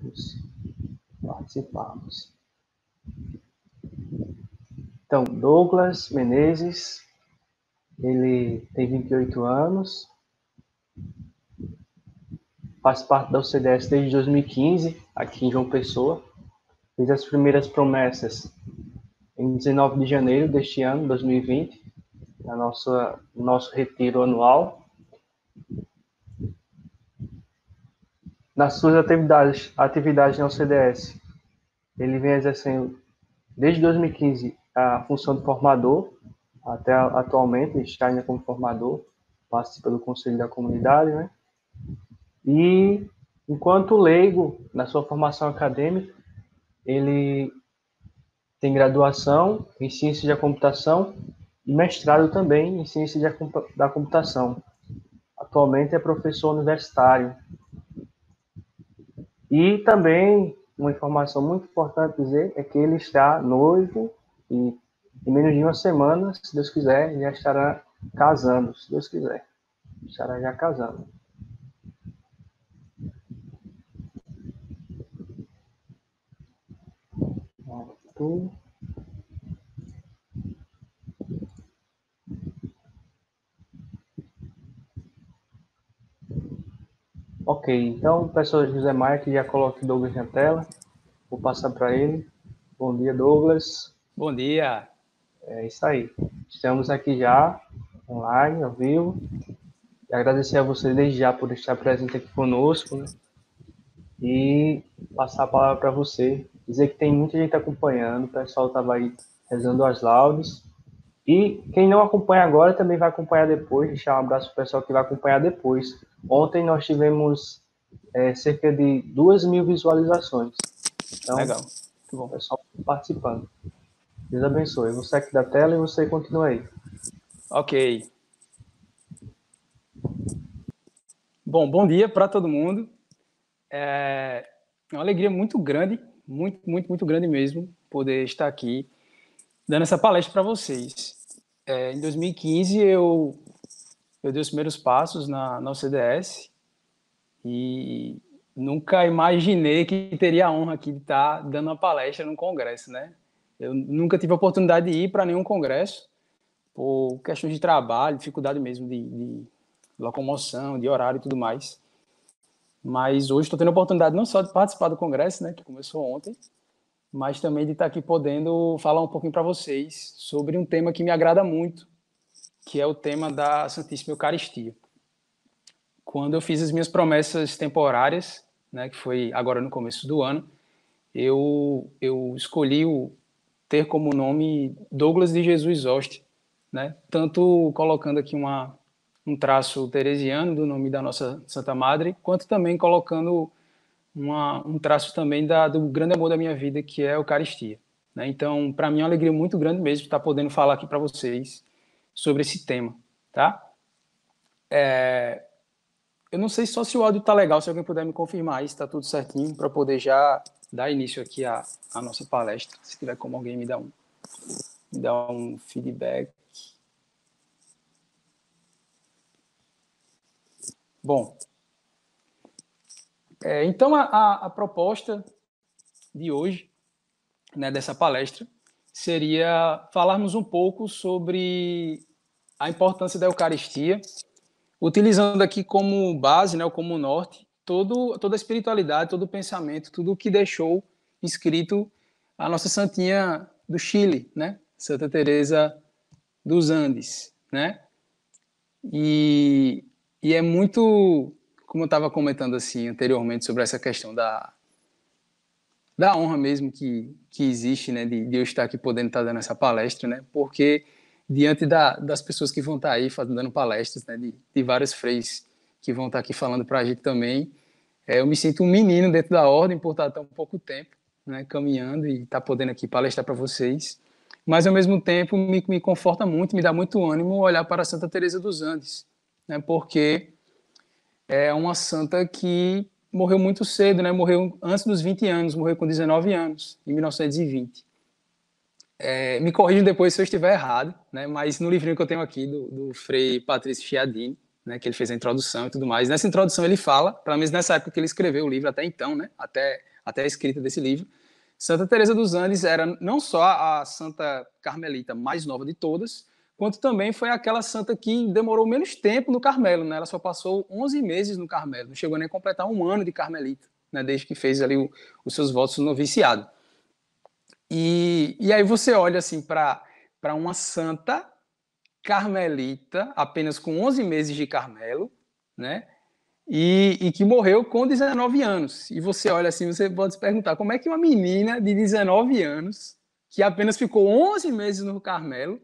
Vamos participarmos. Então, Douglas Menezes, ele tem 28 anos, faz parte da UCDS desde 2015, aqui em João Pessoa. Fez as primeiras promessas em 19 de janeiro deste ano, 2020, no nosso retiro anual. Nas suas atividades na UCDS, ele vem exercendo desde 2015 a função de formador, até atualmente está ainda como formador, participa do Conselho da Comunidade, né? E, enquanto leigo, na sua formação acadêmica, ele tem graduação em Ciências da Computação e mestrado também em Ciências da Computação. Atualmente é professor universitário. E também, uma informação muito importante dizer é que ele está noivo e em menos de uma semana, se Deus quiser, já estará casando, se Deus quiser. Estará já casando. Ok, então o professor José Maia que já coloca o Douglas na tela. Vou passar para ele. Bom dia, Douglas. Bom dia. É isso aí. Estamos aqui já, online, ao vivo. E agradecer a você desde já por estar presente aqui conosco, né? E passar a palavra para você. Dizer que tem muita gente acompanhando, o pessoal estava aí rezando as laudes. E quem não acompanha agora também vai acompanhar depois. Deixar um abraço para o pessoal que vai acompanhar depois. Ontem nós tivemos cerca de 2.000 visualizações. Então, legal. Muito bom. O pessoal participando. Deus abençoe. Você aqui da tela e você continua aí. Ok. Bom dia para todo mundo. É uma alegria muito grande, muito grande mesmo, poder estar aqui dando essa palestra para vocês. Em 2015, eu dei os primeiros passos na UCDS e nunca imaginei que teria a honra aqui de estar dando uma palestra num congresso, né? Eu nunca tive a oportunidade de ir para nenhum congresso, por questões de trabalho, dificuldade mesmo de locomoção, de horário e tudo mais. Mas hoje estou tendo a oportunidade não só de participar do congresso, né, que começou ontem, mas também de estar aqui podendo falar um pouquinho para vocês sobre um tema que me agrada muito, que é o tema da Santíssima Eucaristia. Quando eu fiz as minhas promessas temporárias, né, que foi agora no começo do ano, eu escolhi ter como nome Douglas de Jesus Hoste, né, tanto colocando aqui um traço teresiano do nome da nossa Santa Madre, quanto também colocando um traço também do grande amor da minha vida, que é a Eucaristia. Né? Então, para mim é uma alegria muito grande mesmo estar podendo falar aqui para vocês sobre esse tema. Tá? Eu não sei só se o áudio está legal, se alguém puder me confirmar aí, se está tudo certinho, para poder já dar início aqui à nossa palestra. Se tiver como alguém me dá um feedback. Bom, então a proposta de hoje, né, dessa palestra, seria falarmos um pouco sobre a importância da Eucaristia, utilizando aqui como base, né, como norte, toda a espiritualidade, todo o pensamento, tudo o que deixou escrito a nossa santinha do Chile, né, Santa Teresa dos Andes, né? E é muito, como eu estava comentando assim anteriormente sobre essa questão da honra mesmo que existe, né, de eu estar aqui podendo estar dando essa palestra, né, porque diante das pessoas que vão estar aí dando palestras, né, de vários freis que vão estar aqui falando para a gente também, eu me sinto um menino dentro da ordem por estar tão pouco tempo, né, caminhando e estar podendo aqui palestrar para vocês, mas ao mesmo tempo me conforta muito, me dá muito ânimo olhar para Santa Teresa dos Andes, né, porque é uma santa que morreu muito cedo, né? Morreu antes dos 20 anos, morreu com 19 anos, em 1920. Me corrijam depois se eu estiver errado, né? Mas no livrinho que eu tenho aqui, do Frei Patrício Chiadini, né? Que ele fez a introdução e tudo mais, nessa introdução ele fala, pelo menos nessa época que ele escreveu o livro, até então, né? Até até a escrita desse livro. Santa Teresa dos Andes era não só a santa carmelita mais nova de todas, quanto também foi aquela santa que demorou menos tempo no Carmelo, né? Ela só passou 11 meses no Carmelo, não chegou nem a completar 1 ano de carmelita, né? Desde que fez ali os seus votos no noviciado. E aí você olha assim para uma santa carmelita, apenas com 11 meses de Carmelo, né? E que morreu com 19 anos. E você olha assim, você pode se perguntar, como é que uma menina de 19 anos, que apenas ficou 11 meses no Carmelo,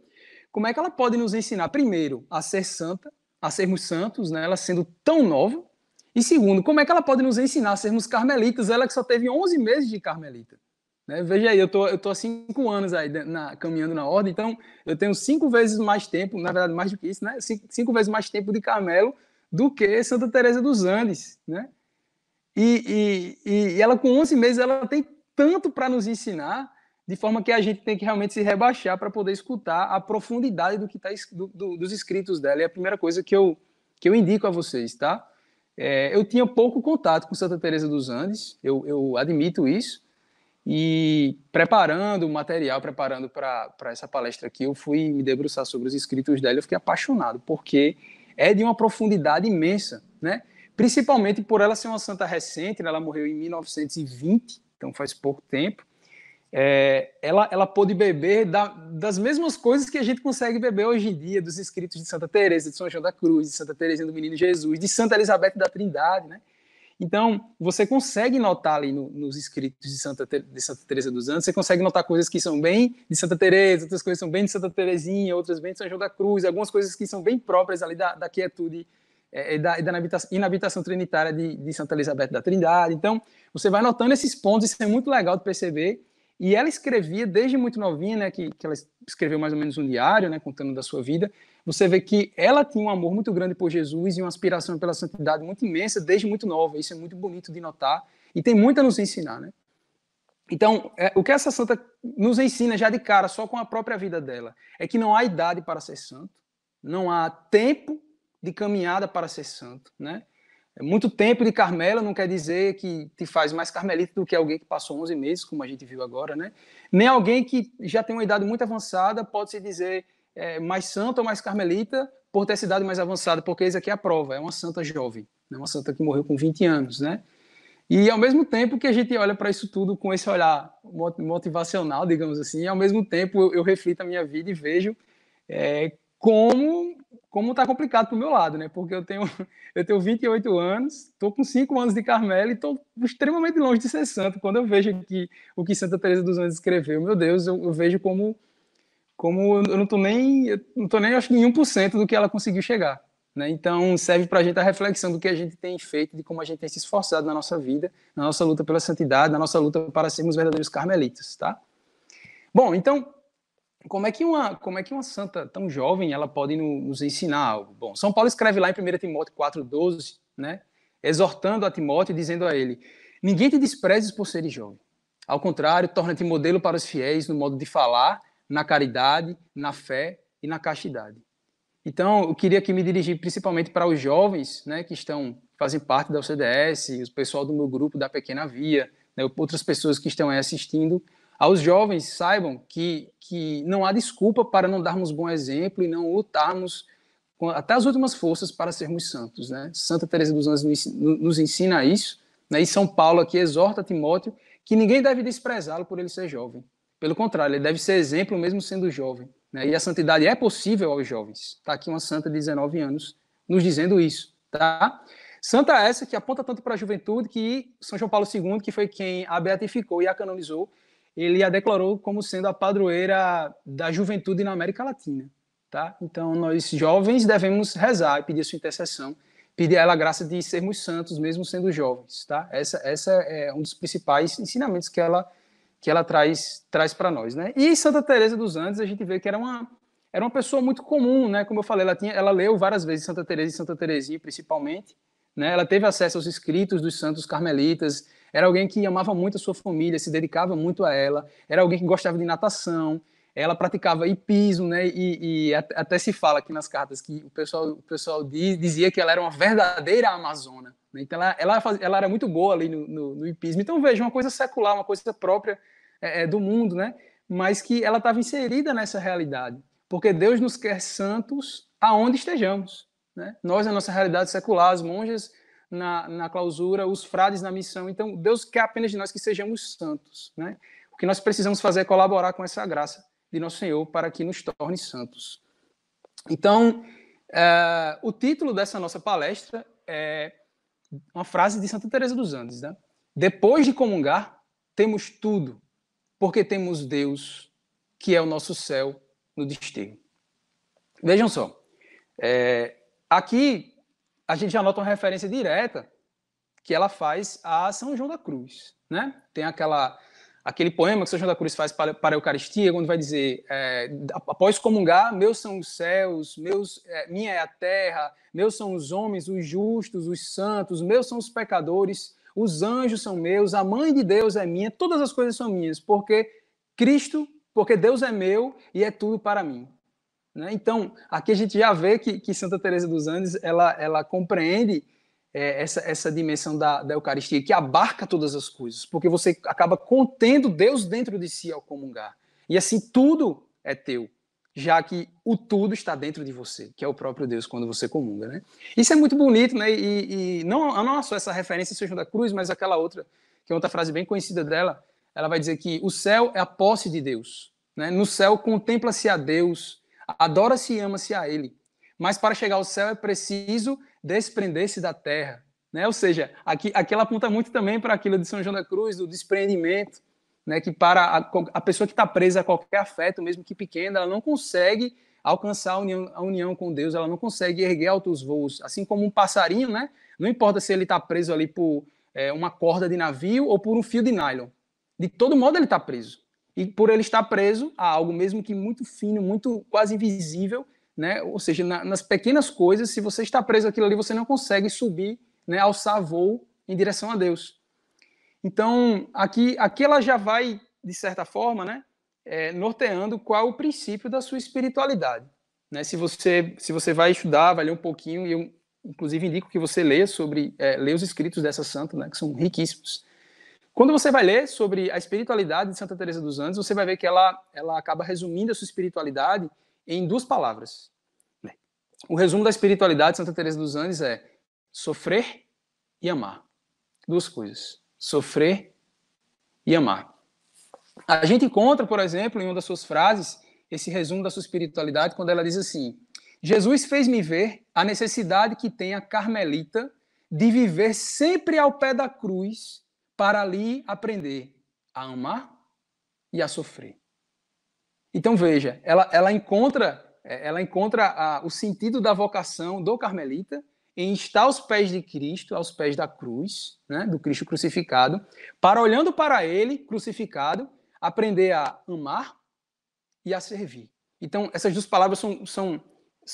como é que ela pode nos ensinar, primeiro, a ser santa, a sermos santos, né? Ela sendo tão nova, e segundo, como é que ela pode nos ensinar a sermos carmelitas, ela que só teve 11 meses de carmelita. Né? Veja aí, eu tô há 5 anos aí caminhando na ordem, então eu tenho 5 vezes mais tempo, na verdade mais do que isso, né? 5 vezes mais tempo de Carmelo do que Santa Teresa dos Andes, né? E ela com 11 meses ela tem tanto para nos ensinar, de forma que a gente tem que realmente se rebaixar para poder escutar a profundidade do que tá dos escritos dela. É a primeira coisa que eu indico a vocês, tá? Eu tinha pouco contato com Santa Teresa dos Andes, eu admito isso. E preparando o material, preparando para essa palestra aqui, eu fui me debruçar sobre os escritos dela, eu fiquei apaixonado, porque é de uma profundidade imensa, né? Principalmente por ela ser uma santa recente, né? Ela morreu em 1920, então faz pouco tempo. Ela pôde beber das mesmas coisas que a gente consegue beber hoje em dia, dos escritos de Santa Teresa, de São João da Cruz, de Santa Teresinha do Menino Jesus, de Santa Elizabeth da Trindade, né? Então, você consegue notar ali nos escritos de Santa Teresa dos Andes, você consegue notar coisas que são bem de Santa Teresa, outras coisas são bem de Santa Teresinha, outras bem de São João da Cruz, algumas coisas que são bem próprias ali da quietude e da inabitação trinitária de Santa Elizabeth da Trindade. Então, você vai notando esses pontos, isso é muito legal de perceber. E ela escrevia desde muito novinha, né, que ela escreveu mais ou menos um diário, né, contando da sua vida. Você vê que ela tinha um amor muito grande por Jesus e uma aspiração pela santidade muito imensa desde muito nova. Isso é muito bonito de notar e tem muito a nos ensinar, né? Então, o que essa santa nos ensina já de cara, só com a própria vida dela, é que não há idade para ser santo, não há tempo de caminhada para ser santo, né? Muito tempo de Carmelo não quer dizer que te faz mais carmelita do que alguém que passou 11 meses, como a gente viu agora, né? Nem alguém que já tem uma idade muito avançada pode se dizer mais santa ou mais carmelita por ter essa idade mais avançada, porque isso aqui é a prova, é uma santa jovem, né? Uma santa que morreu com 20 anos, né? E ao mesmo tempo que a gente olha para isso tudo com esse olhar motivacional, digamos assim, ao mesmo tempo eu reflito a minha vida e vejo como está complicado para o meu lado, né? Porque eu tenho 28 anos, estou com 5 anos de Carmelo e estou extremamente longe de ser santo. Quando eu vejo aqui o que Santa Teresa dos Anjos escreveu, meu Deus, eu vejo como eu não estou nem, acho que em 1% do que ela conseguiu chegar, né? Então, serve para a gente a reflexão do que a gente tem feito, de como a gente tem se esforçado na nossa vida, na nossa luta pela santidade, na nossa luta para sermos verdadeiros carmelitas, tá? Bom, então, como é que uma santa tão jovem ela pode nos ensinar algo? Bom, São Paulo escreve lá em 1 Timóteo 4,12, né, exortando a Timóteo, dizendo a ele: ninguém te desprezes por seres jovem. Ao contrário, torna-te modelo para os fiéis no modo de falar, na caridade, na fé e na castidade. Então, eu queria aqui me dirigir principalmente para os jovens, né, que fazem parte da UCDS, o pessoal do meu grupo da Pequena Via, né, outras pessoas que estão aí assistindo. Aos jovens, saibam que não há desculpa para não darmos bom exemplo e não lutarmos até as últimas forças para sermos santos, né? Santa Teresa dos Anjos nos ensina isso, né? E São Paulo aqui exorta Timóteo que ninguém deve desprezá-lo por ele ser jovem. Pelo contrário, ele deve ser exemplo mesmo sendo jovem, né? E a santidade é possível aos jovens. Está aqui uma santa de 19 anos nos dizendo isso, tá? Santa essa que aponta tanto para a juventude que São João Paulo II, que foi quem a beatificou e a canonizou, ele a declarou como sendo a padroeira da juventude na América Latina, tá? Então, nós jovens devemos rezar e pedir sua intercessão, pedir a ela a graça de sermos santos, mesmo sendo jovens, tá? Essa é um dos principais ensinamentos que ela traz para nós, né? E Santa Teresa dos Andes, a gente vê que era uma pessoa muito comum, né? Como eu falei, ela leu várias vezes Santa Teresa e Santa Teresinha, principalmente, né? Ela teve acesso aos escritos dos santos carmelitas. Era alguém que amava muito a sua família, se dedicava muito a ela, era alguém que gostava de natação, ela praticava hipismo, né? E até se fala aqui nas cartas que o pessoal dizia que ela era uma verdadeira amazona, né? Então ela era muito boa ali no hipismo. Então veja, uma coisa secular, uma coisa própria do mundo, né? Mas que ela estava inserida nessa realidade, porque Deus nos quer santos aonde estejamos, né? Nós, na nossa realidade secular, as monjas na clausura, os frades na missão. Então, Deus quer apenas de nós que sejamos santos, né? O que nós precisamos fazer é colaborar com essa graça de nosso Senhor para que nos torne santos. Então, o título dessa nossa palestra é uma frase de Santa Teresa dos Andes, né? Depois de comungar, temos tudo, porque temos Deus, que é o nosso céu no desterro. Vejam só, aqui a gente já nota uma referência direta que ela faz a São João da Cruz, né? Tem aquele poema que São João da Cruz faz para a Eucaristia, quando vai dizer, após comungar, meus são os céus, minha é a terra, meus são os homens, os justos, os santos, meus são os pecadores, os anjos são meus, a mãe de Deus é minha, todas as coisas são minhas, porque Deus é meu e é tudo para mim. Né? Então, aqui a gente já vê que Santa Teresa dos Andes ela compreende essa dimensão da Eucaristia, que abarca todas as coisas, porque você acaba contendo Deus dentro de si ao comungar. E assim, tudo é teu, já que o tudo está dentro de você, que é o próprio Deus quando você comunga. Né? Isso é muito bonito, né? E não só essa referência em São João da Cruz, mas aquela outra, que é outra frase bem conhecida dela, ela vai dizer que o céu é a posse de Deus. Né? No céu contempla-se a Deus, adora-se e ama-se a Ele. Mas para chegar ao céu é preciso desprender-se da terra. Né? Ou seja, aqui ela aponta muito também para aquilo de São João da Cruz, do desprendimento, né? Que para a pessoa que está presa a qualquer afeto, mesmo que pequena, ela não consegue alcançar a união com Deus, ela não consegue erguer altos voos. Assim como um passarinho, né? Não importa se ele está preso ali por uma corda de navio ou por um fio de nylon. De todo modo ele está preso. E por ele estar preso a algo mesmo que muito fino, muito quase invisível, né? Ou seja, nas pequenas coisas, se você está preso àquilo ali, você não consegue subir, né, alçar voo em direção a Deus. Então, aqui ela já vai, de certa forma, né, norteando qual é o princípio da sua espiritualidade. Né? Se você vai estudar, vai ler um pouquinho, e eu, inclusive, indico que você leia leia os escritos dessa santa, né, que são riquíssimos. Quando você vai ler sobre a espiritualidade de Santa Teresa dos Andes, você vai ver que ela acaba resumindo a sua espiritualidade em 2 palavras. O resumo da espiritualidade de Santa Teresa dos Andes é sofrer e amar. 2 coisas. Sofrer e amar. A gente encontra, por exemplo, em uma das suas frases, esse resumo da sua espiritualidade, quando ela diz assim: Jesus fez-me ver a necessidade que tem a carmelita de viver sempre ao pé da cruz para ali aprender a amar e a sofrer. Então veja, ela encontra o sentido da vocação do carmelita em estar aos pés de Cristo, aos pés da cruz, né, do Cristo crucificado, para, olhando para ele crucificado, aprender a amar e a servir. Então essas 2 palavras são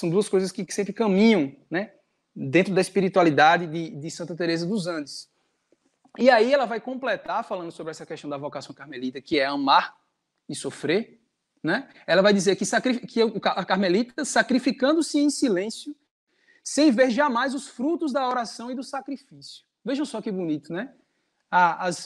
2 coisas que sempre caminham, né, dentro da espiritualidade de Santa Teresa dos Andes. E aí ela vai completar falando sobre essa questão da vocação carmelita, que é amar e sofrer. Né? Ela vai dizer que a carmelita, sacrificando-se em silêncio, sem ver jamais os frutos da oração e do sacrifício. Vejam só que bonito, né?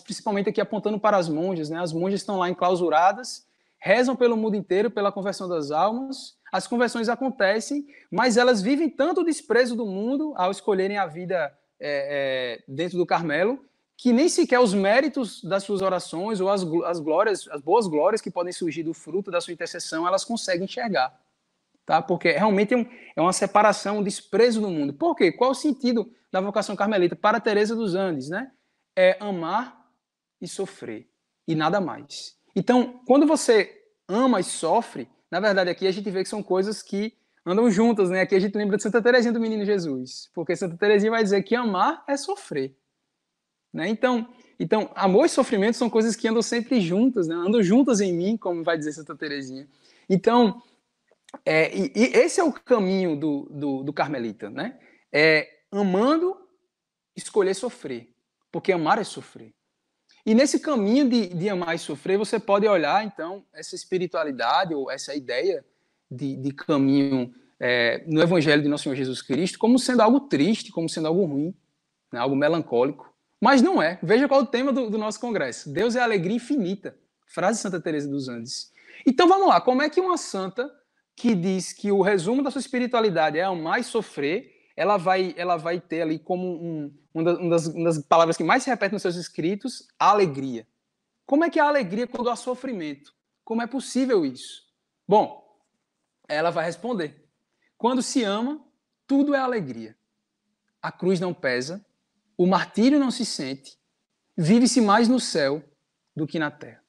Principalmente aqui apontando para as monjas, né? As monjas estão lá enclausuradas, rezam pelo mundo inteiro, pela conversão das almas, as conversões acontecem, mas elas vivem tanto o desprezo do mundo ao escolherem a vida dentro do Carmelo, que nem sequer os méritos das suas orações ou as glórias, as boas glórias que podem surgir do fruto da sua intercessão, elas conseguem enxergar. Tá? Porque realmente é uma separação, um desprezo do mundo. Por quê? Qual o sentido da vocação carmelita para Teresa dos Andes? Né? É amar e sofrer, e nada mais. Então, quando você ama e sofre, na verdade aqui a gente vê que são coisas que andam juntas. Né? Aqui a gente lembra de Santa Teresinha do Menino Jesus, porque Santa Teresinha vai dizer que amar é sofrer. Né? Então, amor e sofrimento são coisas que andam sempre juntas, né? Andam juntas em mim, como vai dizer Santa Teresinha. Então, e esse é o caminho do carmelita, né? Amando, escolher sofrer, porque amar é sofrer. E nesse caminho de amar e sofrer, você pode olhar, então, essa espiritualidade ou essa ideia de caminho no Evangelho de Nosso Senhor Jesus Cristo como sendo algo triste, como sendo algo ruim, né, algo melancólico. Mas não é. Veja qual é o tema do nosso congresso. Deus é a alegria infinita. Frase de Santa Teresa dos Andes. Então vamos lá. Como é que uma santa que diz que o resumo da sua espiritualidade é amar e sofrer, ela vai ter ali como uma das palavras que mais se repete nos seus escritos, a alegria. Como é que é a alegria quando há sofrimento? Como é possível isso? Bom, ela vai responder. Quando se ama, tudo é alegria. A cruz não pesa, o martírio não se sente, vive-se mais no céu do que na terra.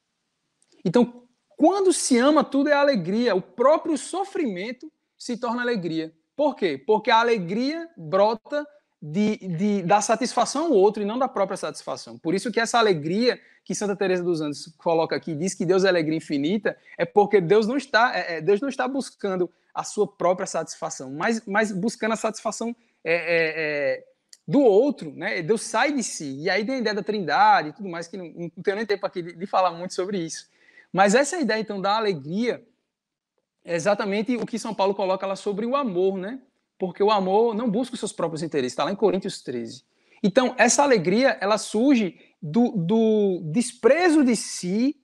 Então, quando se ama, tudo é alegria. O próprio sofrimento se torna alegria. Por quê? Porque a alegria brota da satisfação ao outro e não da própria satisfação. Por isso que essa alegria que Santa Teresa dos Anjos coloca aqui, diz que Deus é alegria infinita, é porque Deus não está buscando a sua própria satisfação, mas buscando a satisfação do outro, né? Deus sai de si. E aí tem a ideia da trindade e tudo mais, que não tenho nem tempo aqui de falar muito sobre isso. Mas essa ideia, então, da alegria é exatamente o que São Paulo coloca lá sobre o amor, né? Porque o amor não busca os seus próprios interesses, está lá em Coríntios 13. Então, essa alegria, ela surge do desprezo de si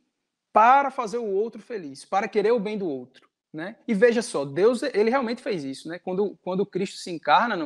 para fazer o outro feliz, para querer o bem do outro, né? E veja só, Deus, ele realmente fez isso, né? Quando Cristo se encarna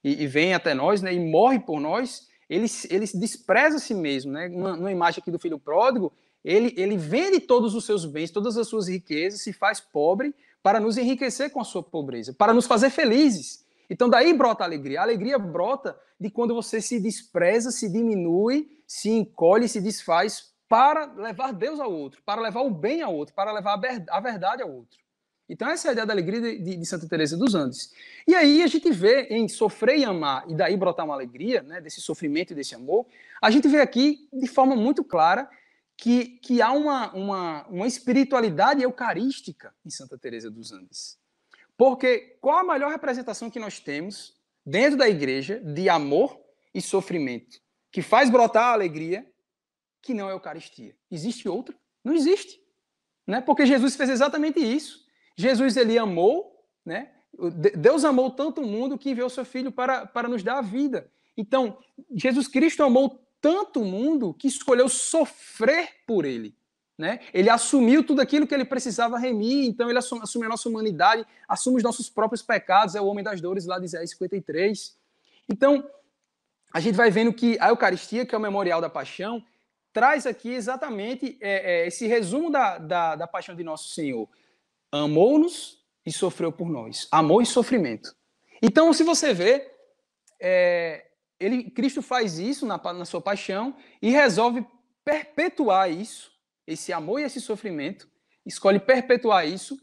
e vem até nós, né? E morre por nós, ele despreza a si mesmo, né? Numa imagem aqui do filho pródigo, ele vende todos os seus bens, todas as suas riquezas, se faz pobre para nos enriquecer com a sua pobreza, para nos fazer felizes. Então daí brota a alegria. A alegria brota de quando você se despreza, se diminui, se encolhe, se desfaz para levar Deus ao outro, para levar o bem ao outro, para levar a verdade ao outro. Então essa é a ideia da alegria de Santa Teresa dos Andes. E aí a gente vê em sofrer e amar, e daí brotar uma alegria, né, desse sofrimento e desse amor, a gente vê aqui de forma muito clara que há uma espiritualidade eucarística em Santa Teresa dos Andes. Porque qual a maior representação que nós temos dentro da igreja de amor e sofrimento, que faz brotar a alegria, que não é a Eucaristia? Existe outra? Não existe. Né? Porque Jesus fez exatamente isso. Jesus, ele amou, né? Deus amou tanto o mundo que enviou seu Filho para nos dar a vida. Então, Jesus Cristo amou tanto o mundo que escolheu sofrer por ele. Né? Ele assumiu tudo aquilo que ele precisava remir, então ele assume a nossa humanidade, assume os nossos próprios pecados, é o homem das dores lá de Isaías 53. Então, a gente vai vendo que a Eucaristia, que é o memorial da paixão, traz aqui exatamente esse resumo da paixão de nosso Senhor. Amou-nos e sofreu por nós. Amor e sofrimento. Então, se você vê, Cristo faz isso na sua paixão e resolve perpetuar isso, esse amor e esse sofrimento, escolhe perpetuar isso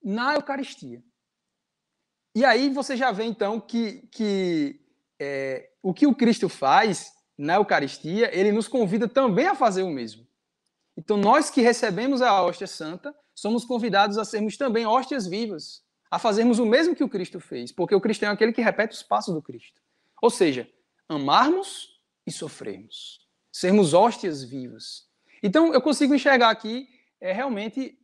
na Eucaristia. E aí você já vê, então, que o que o Cristo faz na Eucaristia, ele nos convida também a fazer o mesmo. Então, nós que recebemos a hóstia santa, somos convidados a sermos também hóstias vivas, a fazermos o mesmo que o Cristo fez, porque o cristão é aquele que repete os passos do Cristo. Ou seja, amarmos e sofrermos, sermos hóstias vivas. Então, eu consigo enxergar aqui realmente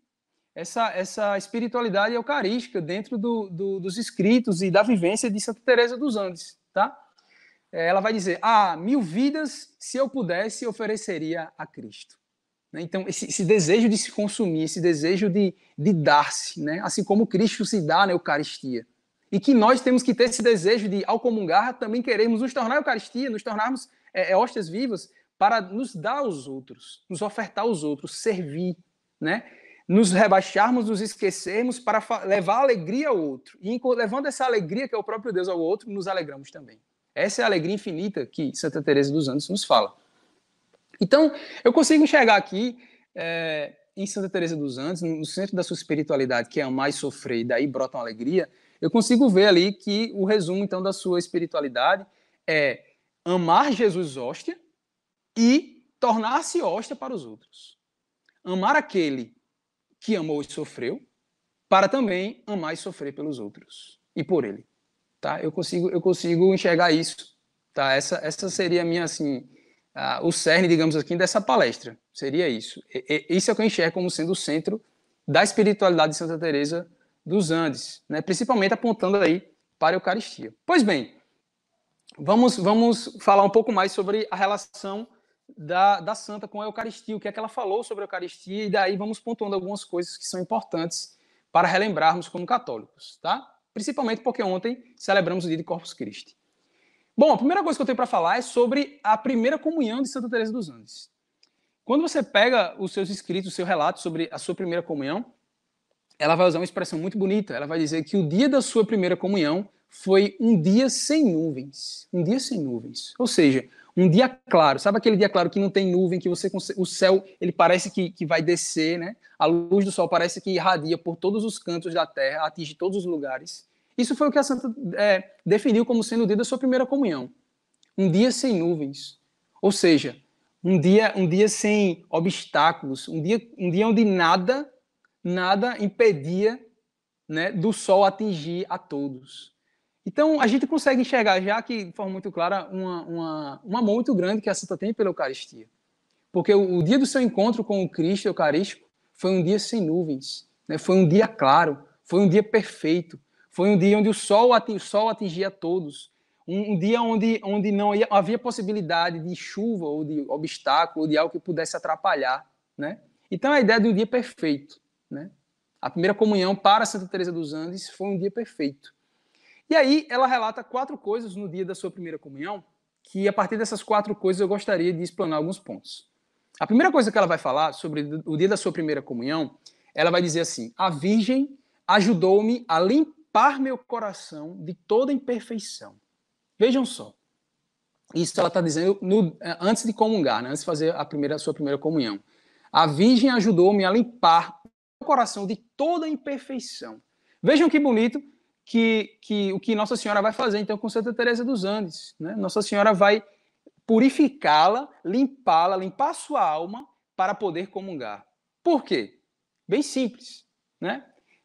essa espiritualidade eucarística dentro dos escritos e da vivência de Santa Teresa dos Andes, tá? Ela vai dizer, 1000 vidas, se eu pudesse, ofereceria a Cristo. Então, esse desejo de se consumir, esse desejo de dar-se, né? Assim como Cristo se dá na Eucaristia. E que nós temos que ter esse desejo de, ao comungar, também queremos nos tornar Eucaristia, nos tornarmos hóstias vivas, para nos dar aos outros, nos ofertar aos outros, servir, né? Nos rebaixarmos, nos esquecermos para levar alegria ao outro. E levando essa alegria que é o próprio Deus ao outro, nos alegramos também. Essa é a alegria infinita que Santa Teresa dos Anjos nos fala. Então, eu consigo enxergar aqui, em Santa Teresa dos Anjos, no centro da sua espiritualidade, que é amar e sofrer, e daí brota uma alegria, eu consigo ver ali que o resumo, então, da sua espiritualidade é amar Jesus hóstia e tornar-se hóstia para os outros. Amar aquele que amou e sofreu, para também amar e sofrer pelos outros e por ele. Tá? Eu consigo enxergar isso. Tá? Essa seria a minha, assim, o cerne, digamos assim, dessa palestra. Seria isso. Isso é o que eu enxergo como sendo o centro da espiritualidade de Santa Teresa dos Andes, né? Principalmente apontando aí para a Eucaristia. Pois bem, vamos falar um pouco mais sobre a relação da Santa com a Eucaristia, o que é que ela falou sobre a Eucaristia, e daí vamos pontuando algumas coisas que são importantes para relembrarmos como católicos, tá? Principalmente porque ontem celebramos o dia de Corpus Christi. Bom, a primeira coisa que eu tenho para falar é sobre a primeira comunhão de Santa Teresa dos Andes. Quando você pega os seus escritos, o seu relato sobre a sua primeira comunhão, ela vai usar uma expressão muito bonita. Ela vai dizer que o dia da sua primeira comunhão foi um dia sem nuvens. Um dia sem nuvens. Ou seja, um dia claro. Sabe aquele dia claro que não tem nuvem, que o céu ele parece que vai descer, né? A luz do sol parece que irradia por todos os cantos da terra, atinge todos os lugares. Isso foi o que a Santa definiu como sendo o dia da sua primeira comunhão. Um dia sem nuvens. Ou seja, um dia sem obstáculos. Um dia onde nada impedia, né, do sol atingir a todos. Então, a gente consegue enxergar já que, de forma muito clara, um amor muito grande que a Santa tem pela Eucaristia. Porque o dia do seu encontro com o Cristo Eucarístico foi um dia sem nuvens, né? Foi um dia claro, foi um dia perfeito, foi um dia onde o sol atingia a todos, um dia onde não havia possibilidade de chuva ou de obstáculo ou de algo que pudesse atrapalhar, né? Então, a ideia de um dia perfeito, né? A primeira comunhão para Santa Teresa dos Andes foi um dia perfeito. E aí ela relata 4 coisas no dia da sua primeira comunhão, que a partir dessas 4 coisas eu gostaria de explanar alguns pontos. A primeira coisa que ela vai falar sobre o dia da sua primeira comunhão, ela vai dizer assim: a Virgem ajudou-me a limpar meu coração de toda imperfeição. Vejam só. Isso ela está dizendo antes de comungar, né? Antes de fazer a sua primeira comunhão. A Virgem ajudou-me a limpar o coração de toda imperfeição. Vejam que bonito que o que Nossa Senhora vai fazer, então, com Santa Teresa dos Andes. Né? Nossa Senhora vai purificá-la, limpar a sua alma para poder comungar. Por quê? Bem simples. Né?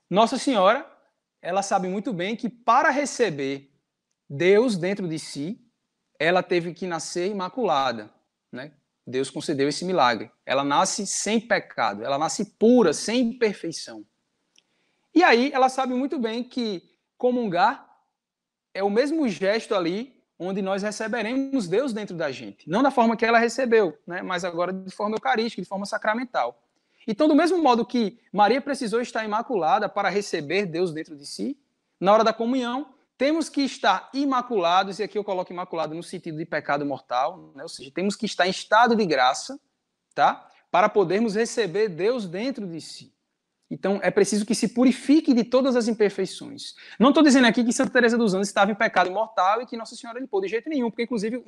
Nossa Senhora, ela sabe muito bem que para receber Deus dentro de si, ela teve que nascer imaculada. Né? Deus concedeu esse milagre. Ela nasce sem pecado, ela nasce pura, sem imperfeição. E aí ela sabe muito bem que comungar é o mesmo gesto ali onde nós receberemos Deus dentro da gente. Não da forma que ela recebeu, né? Mas agora de forma eucarística, de forma sacramental. Então, do mesmo modo que Maria precisou estar imaculada para receber Deus dentro de si, na hora da comunhão, temos que estar imaculados, e aqui eu coloco imaculado no sentido de pecado mortal, né? Ou seja, temos que estar em estado de graça, tá? Para podermos receber Deus dentro de si. Então, é preciso que se purifique de todas as imperfeições. Não estou dizendo aqui que Santa Teresa dos Andes estava em pecado mortal e que Nossa Senhora limpou, de jeito nenhum, porque, inclusive,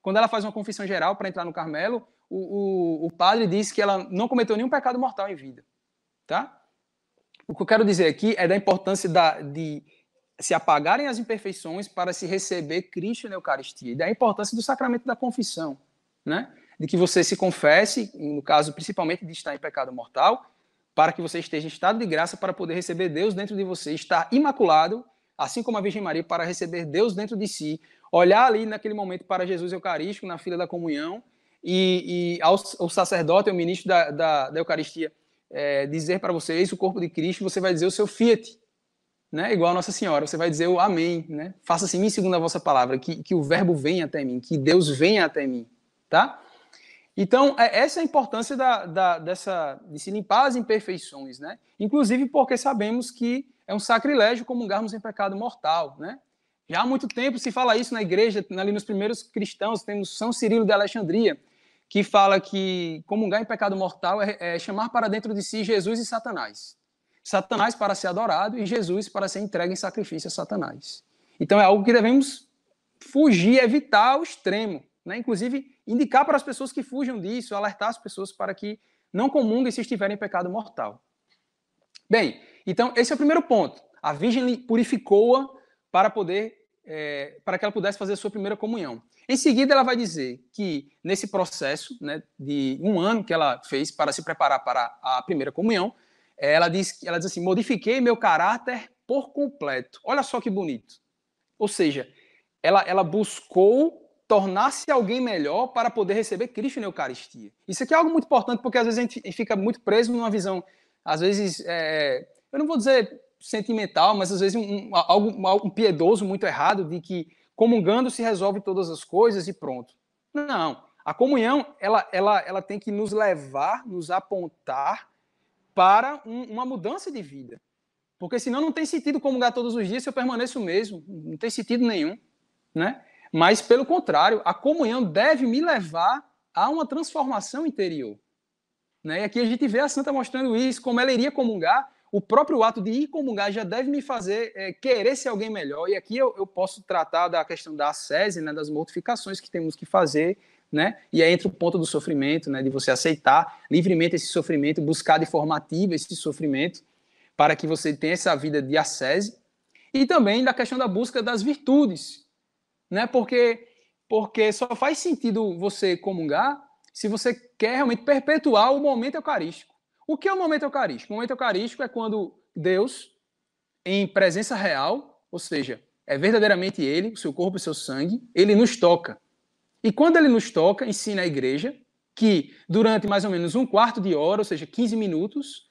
quando ela faz uma confissão geral para entrar no Carmelo, o padre diz que ela não cometeu nenhum pecado mortal em vida. Tá? O que eu quero dizer aqui é da importância de se apagarem as imperfeições para se receber Cristo na Eucaristia, e da importância do sacramento da confissão, né? De que você se confesse, no caso, principalmente de estar em pecado mortal, para que você esteja em estado de graça para poder receber Deus dentro de você, estar imaculado, assim como a Virgem Maria, para receber Deus dentro de si, olhar ali naquele momento para Jesus Eucarístico, na fila da comunhão, e ao sacerdote, ao ministro da Eucaristia, dizer para você, eis o corpo de Cristo, você vai dizer o seu fiat, né? Igual a Nossa Senhora, você vai dizer o amém, né? Faça-se em mim segundo a vossa palavra, que o verbo venha até mim, que Deus venha até mim, tá? Então, essa é a importância de se limpar as imperfeições, né? Inclusive porque sabemos que é um sacrilégio comungarmos em pecado mortal, né? Já há muito tempo se fala isso na igreja, ali nos primeiros cristãos, temos São Cirilo de Alexandria, que fala que comungar em pecado mortal é chamar para dentro de si Jesus e Satanás. Satanás para ser adorado e Jesus para ser entregue em sacrifício a Satanás. Então, é algo que devemos fugir, evitar ao extremo, né? Inclusive, indicar para as pessoas que fujam disso, alertar as pessoas para que não comunguem se estiverem em pecado mortal. Bem, então esse é o primeiro ponto. A Virgem purificou-a para que ela pudesse fazer a sua primeira comunhão. Em seguida, ela vai dizer que nesse processo, né, de 1 ano que ela fez para se preparar para a primeira comunhão, ela diz assim: modifiquei meu caráter por completo. Olha só que bonito. Ou seja, ela buscou tornar-se alguém melhor para poder receber Cristo na Eucaristia. Isso aqui é algo muito importante, porque às vezes a gente fica muito preso numa visão, às vezes, eu não vou dizer sentimental, mas às vezes um piedoso muito errado, de que comungando se resolve todas as coisas e pronto. Não. A comunhão, ela tem que nos levar, nos apontar para uma mudança de vida. Porque senão não tem sentido comungar todos os dias se eu permaneço o mesmo. Não tem sentido nenhum, né? Mas, pelo contrário, a comunhão deve me levar a uma transformação interior. Né? E aqui a gente vê a santa mostrando isso, como ela iria comungar. O próprio ato de ir comungar já deve me fazer querer ser alguém melhor. E aqui eu posso tratar da questão da ascese, né, das mortificações que temos que fazer, né? E aí entra o ponto do sofrimento, né, de você aceitar livremente esse sofrimento, buscar de forma ativa esse sofrimento, para que você tenha essa vida de ascese. E também da questão da busca das virtudes, né? Porque só faz sentido você comungar se você quer realmente perpetuar o momento eucarístico. O que é o momento eucarístico? O momento eucarístico é quando Deus, em presença real, ou seja, é verdadeiramente Ele, o seu corpo e o seu sangue, Ele nos toca. E quando Ele nos toca, ensina a igreja que durante mais ou menos um quarto de hora, ou seja, 15 minutos,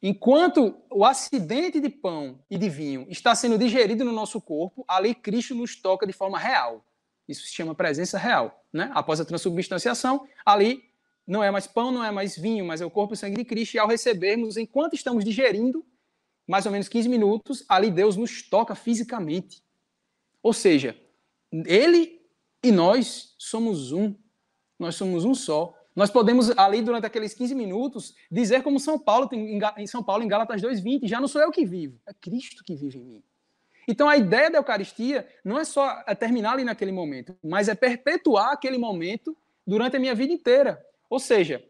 enquanto o acidente de pão e de vinho está sendo digerido no nosso corpo, ali Cristo nos toca de forma real. Isso se chama presença real, né? Após a transubstanciação, ali não é mais pão, não é mais vinho, mas é o corpo e o sangue de Cristo. E ao recebermos, enquanto estamos digerindo, mais ou menos 15 minutos, ali Deus nos toca fisicamente. Ou seja, Ele e nós somos um. Nós somos um só. Nós podemos, ali, durante aqueles 15 minutos, dizer como São Paulo, em Gálatas 2:20, já não sou eu que vivo, é Cristo que vive em mim. Então, a ideia da Eucaristia não é só terminar ali naquele momento, mas é perpetuar aquele momento durante a minha vida inteira. Ou seja,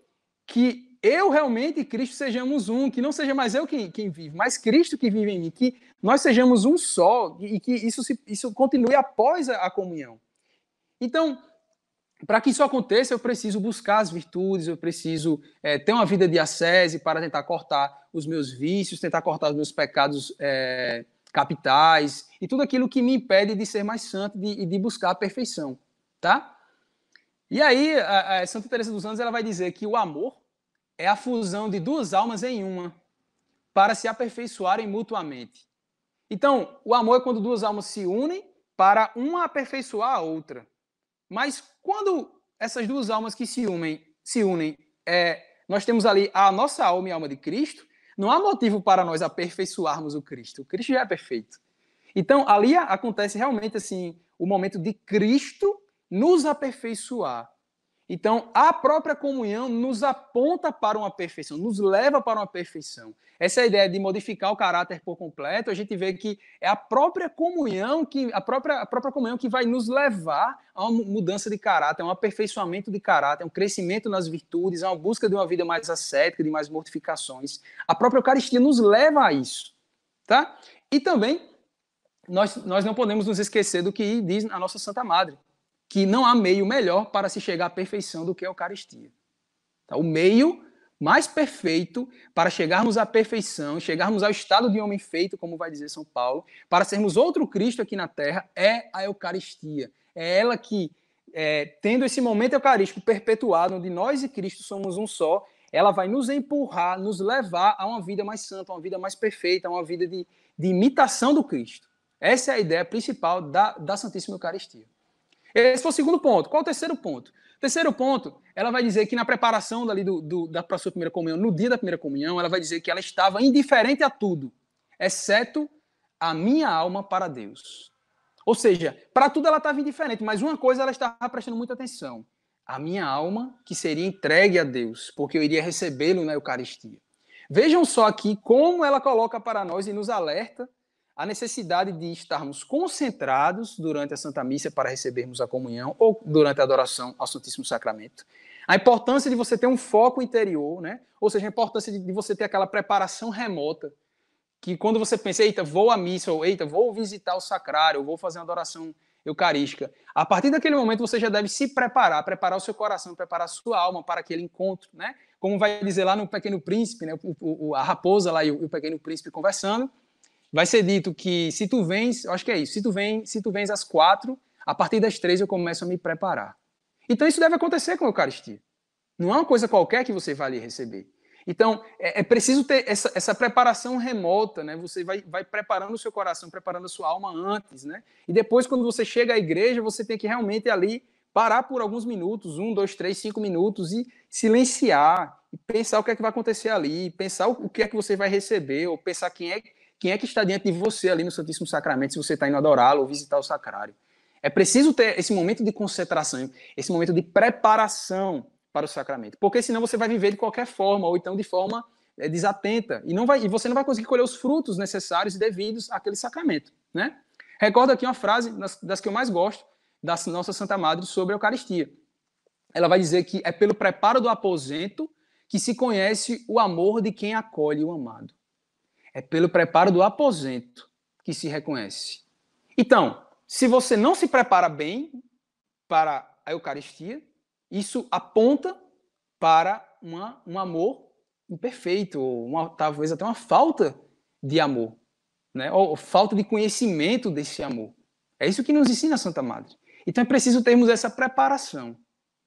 que eu realmente e Cristo sejamos um, que não seja mais eu quem vive, mas Cristo que vive em mim, que nós sejamos um só e que isso continue após a comunhão. Então, para que isso aconteça, eu preciso buscar as virtudes, eu preciso ter uma vida de ascese para tentar cortar os meus vícios, tentar cortar os meus pecados capitais e tudo aquilo que me impede de ser mais santo e de buscar a perfeição, tá? E aí, a Santa Teresa dos Anjos ela vai dizer que o amor é a fusão de duas almas em uma para se aperfeiçoarem mutuamente. Então, o amor é quando duas almas se unem para uma aperfeiçoar a outra. Mas quando essas duas almas que se unem, nós temos ali a nossa alma e a alma de Cristo, não há motivo para nós aperfeiçoarmos o Cristo. O Cristo já é perfeito. Então, ali acontece realmente assim o momento de Cristo nos aperfeiçoar. Então, a própria comunhão nos aponta para uma perfeição, nos leva para uma perfeição. Essa ideia de modificar o caráter por completo, a gente vê que é a própria comunhão a própria comunhão que vai nos levar a uma mudança de caráter, a um aperfeiçoamento de caráter, a um crescimento nas virtudes, a uma busca de uma vida mais ascética, de mais mortificações. A própria Eucaristia nos leva a isso, tá? E também nós não podemos nos esquecer do que diz a nossa Santa Madre, que não há meio melhor para se chegar à perfeição do que a Eucaristia. Tá? O meio mais perfeito para chegarmos à perfeição, chegarmos ao estado de homem feito, como vai dizer São Paulo, para sermos outro Cristo aqui na Terra, é a Eucaristia. É ela que, tendo esse momento eucarístico perpetuado, onde nós e Cristo somos um só, ela vai nos empurrar, nos levar a uma vida mais santa, uma vida mais perfeita, uma vida de imitação do Cristo. Essa é a ideia principal da Santíssima Eucaristia. Esse foi o segundo ponto. Qual é o terceiro ponto? O terceiro ponto, ela vai dizer que na preparação para a sua primeira comunhão, no dia da primeira comunhão, ela vai dizer que ela estava indiferente a tudo, exceto a minha alma para Deus. Ou seja, para tudo ela estava indiferente, mas uma coisa ela estava prestando muita atenção. A minha alma que seria entregue a Deus, porque eu iria recebê-lo na Eucaristia. Vejam só aqui como ela coloca para nós e nos alerta a necessidade de estarmos concentrados durante a Santa Missa para recebermos a comunhão ou durante a adoração ao Santíssimo Sacramento. A importância de você ter um foco interior, né? Ou seja, a importância de você ter aquela preparação remota, que quando você pensa, eita, vou à missa, ou eita, vou visitar o sacrário, ou vou fazer uma adoração eucarística, a partir daquele momento você já deve se preparar o seu coração, preparar a sua alma para aquele encontro, né? Como vai dizer lá no Pequeno Príncipe, né? A raposa lá e o Pequeno Príncipe conversando, vai ser dito que se tu vens, eu acho que é isso, se tu vens às 4, A partir das 3 eu começo a me preparar. Então isso deve acontecer com a Eucaristia. Não é uma coisa qualquer que você vai ali receber. Então, é preciso ter essa preparação remota, né? Você vai preparando o seu coração, preparando a sua alma antes, né? E depois, quando você chega à igreja, você tem que realmente ali parar por alguns minutos, 1, 2, 3, 5 minutos, e silenciar, e pensar o que é que vai acontecer ali, pensar o que é que você vai receber, ou pensar quem é que está diante de você ali no Santíssimo Sacramento, se você está indo adorá-lo ou visitar o sacrário. É preciso ter esse momento de concentração, esse momento de preparação para o sacramento, porque senão você vai viver de qualquer forma, ou então de forma desatenta, e você não vai conseguir colher os frutos necessários e devidos àquele sacramento, né? Recordo aqui uma frase das que eu mais gosto, da nossa Santa Madre, sobre a Eucaristia. Ela vai dizer que é pelo preparo do aposento que se conhece o amor de quem acolhe o amado. É pelo preparo do aposento que se reconhece. Então, se você não se prepara bem para a Eucaristia, isso aponta para um amor imperfeito, ou talvez até uma falta de amor, né? Ou falta de conhecimento desse amor. É isso que nos ensina a Santa Madre. Então é preciso termos essa preparação,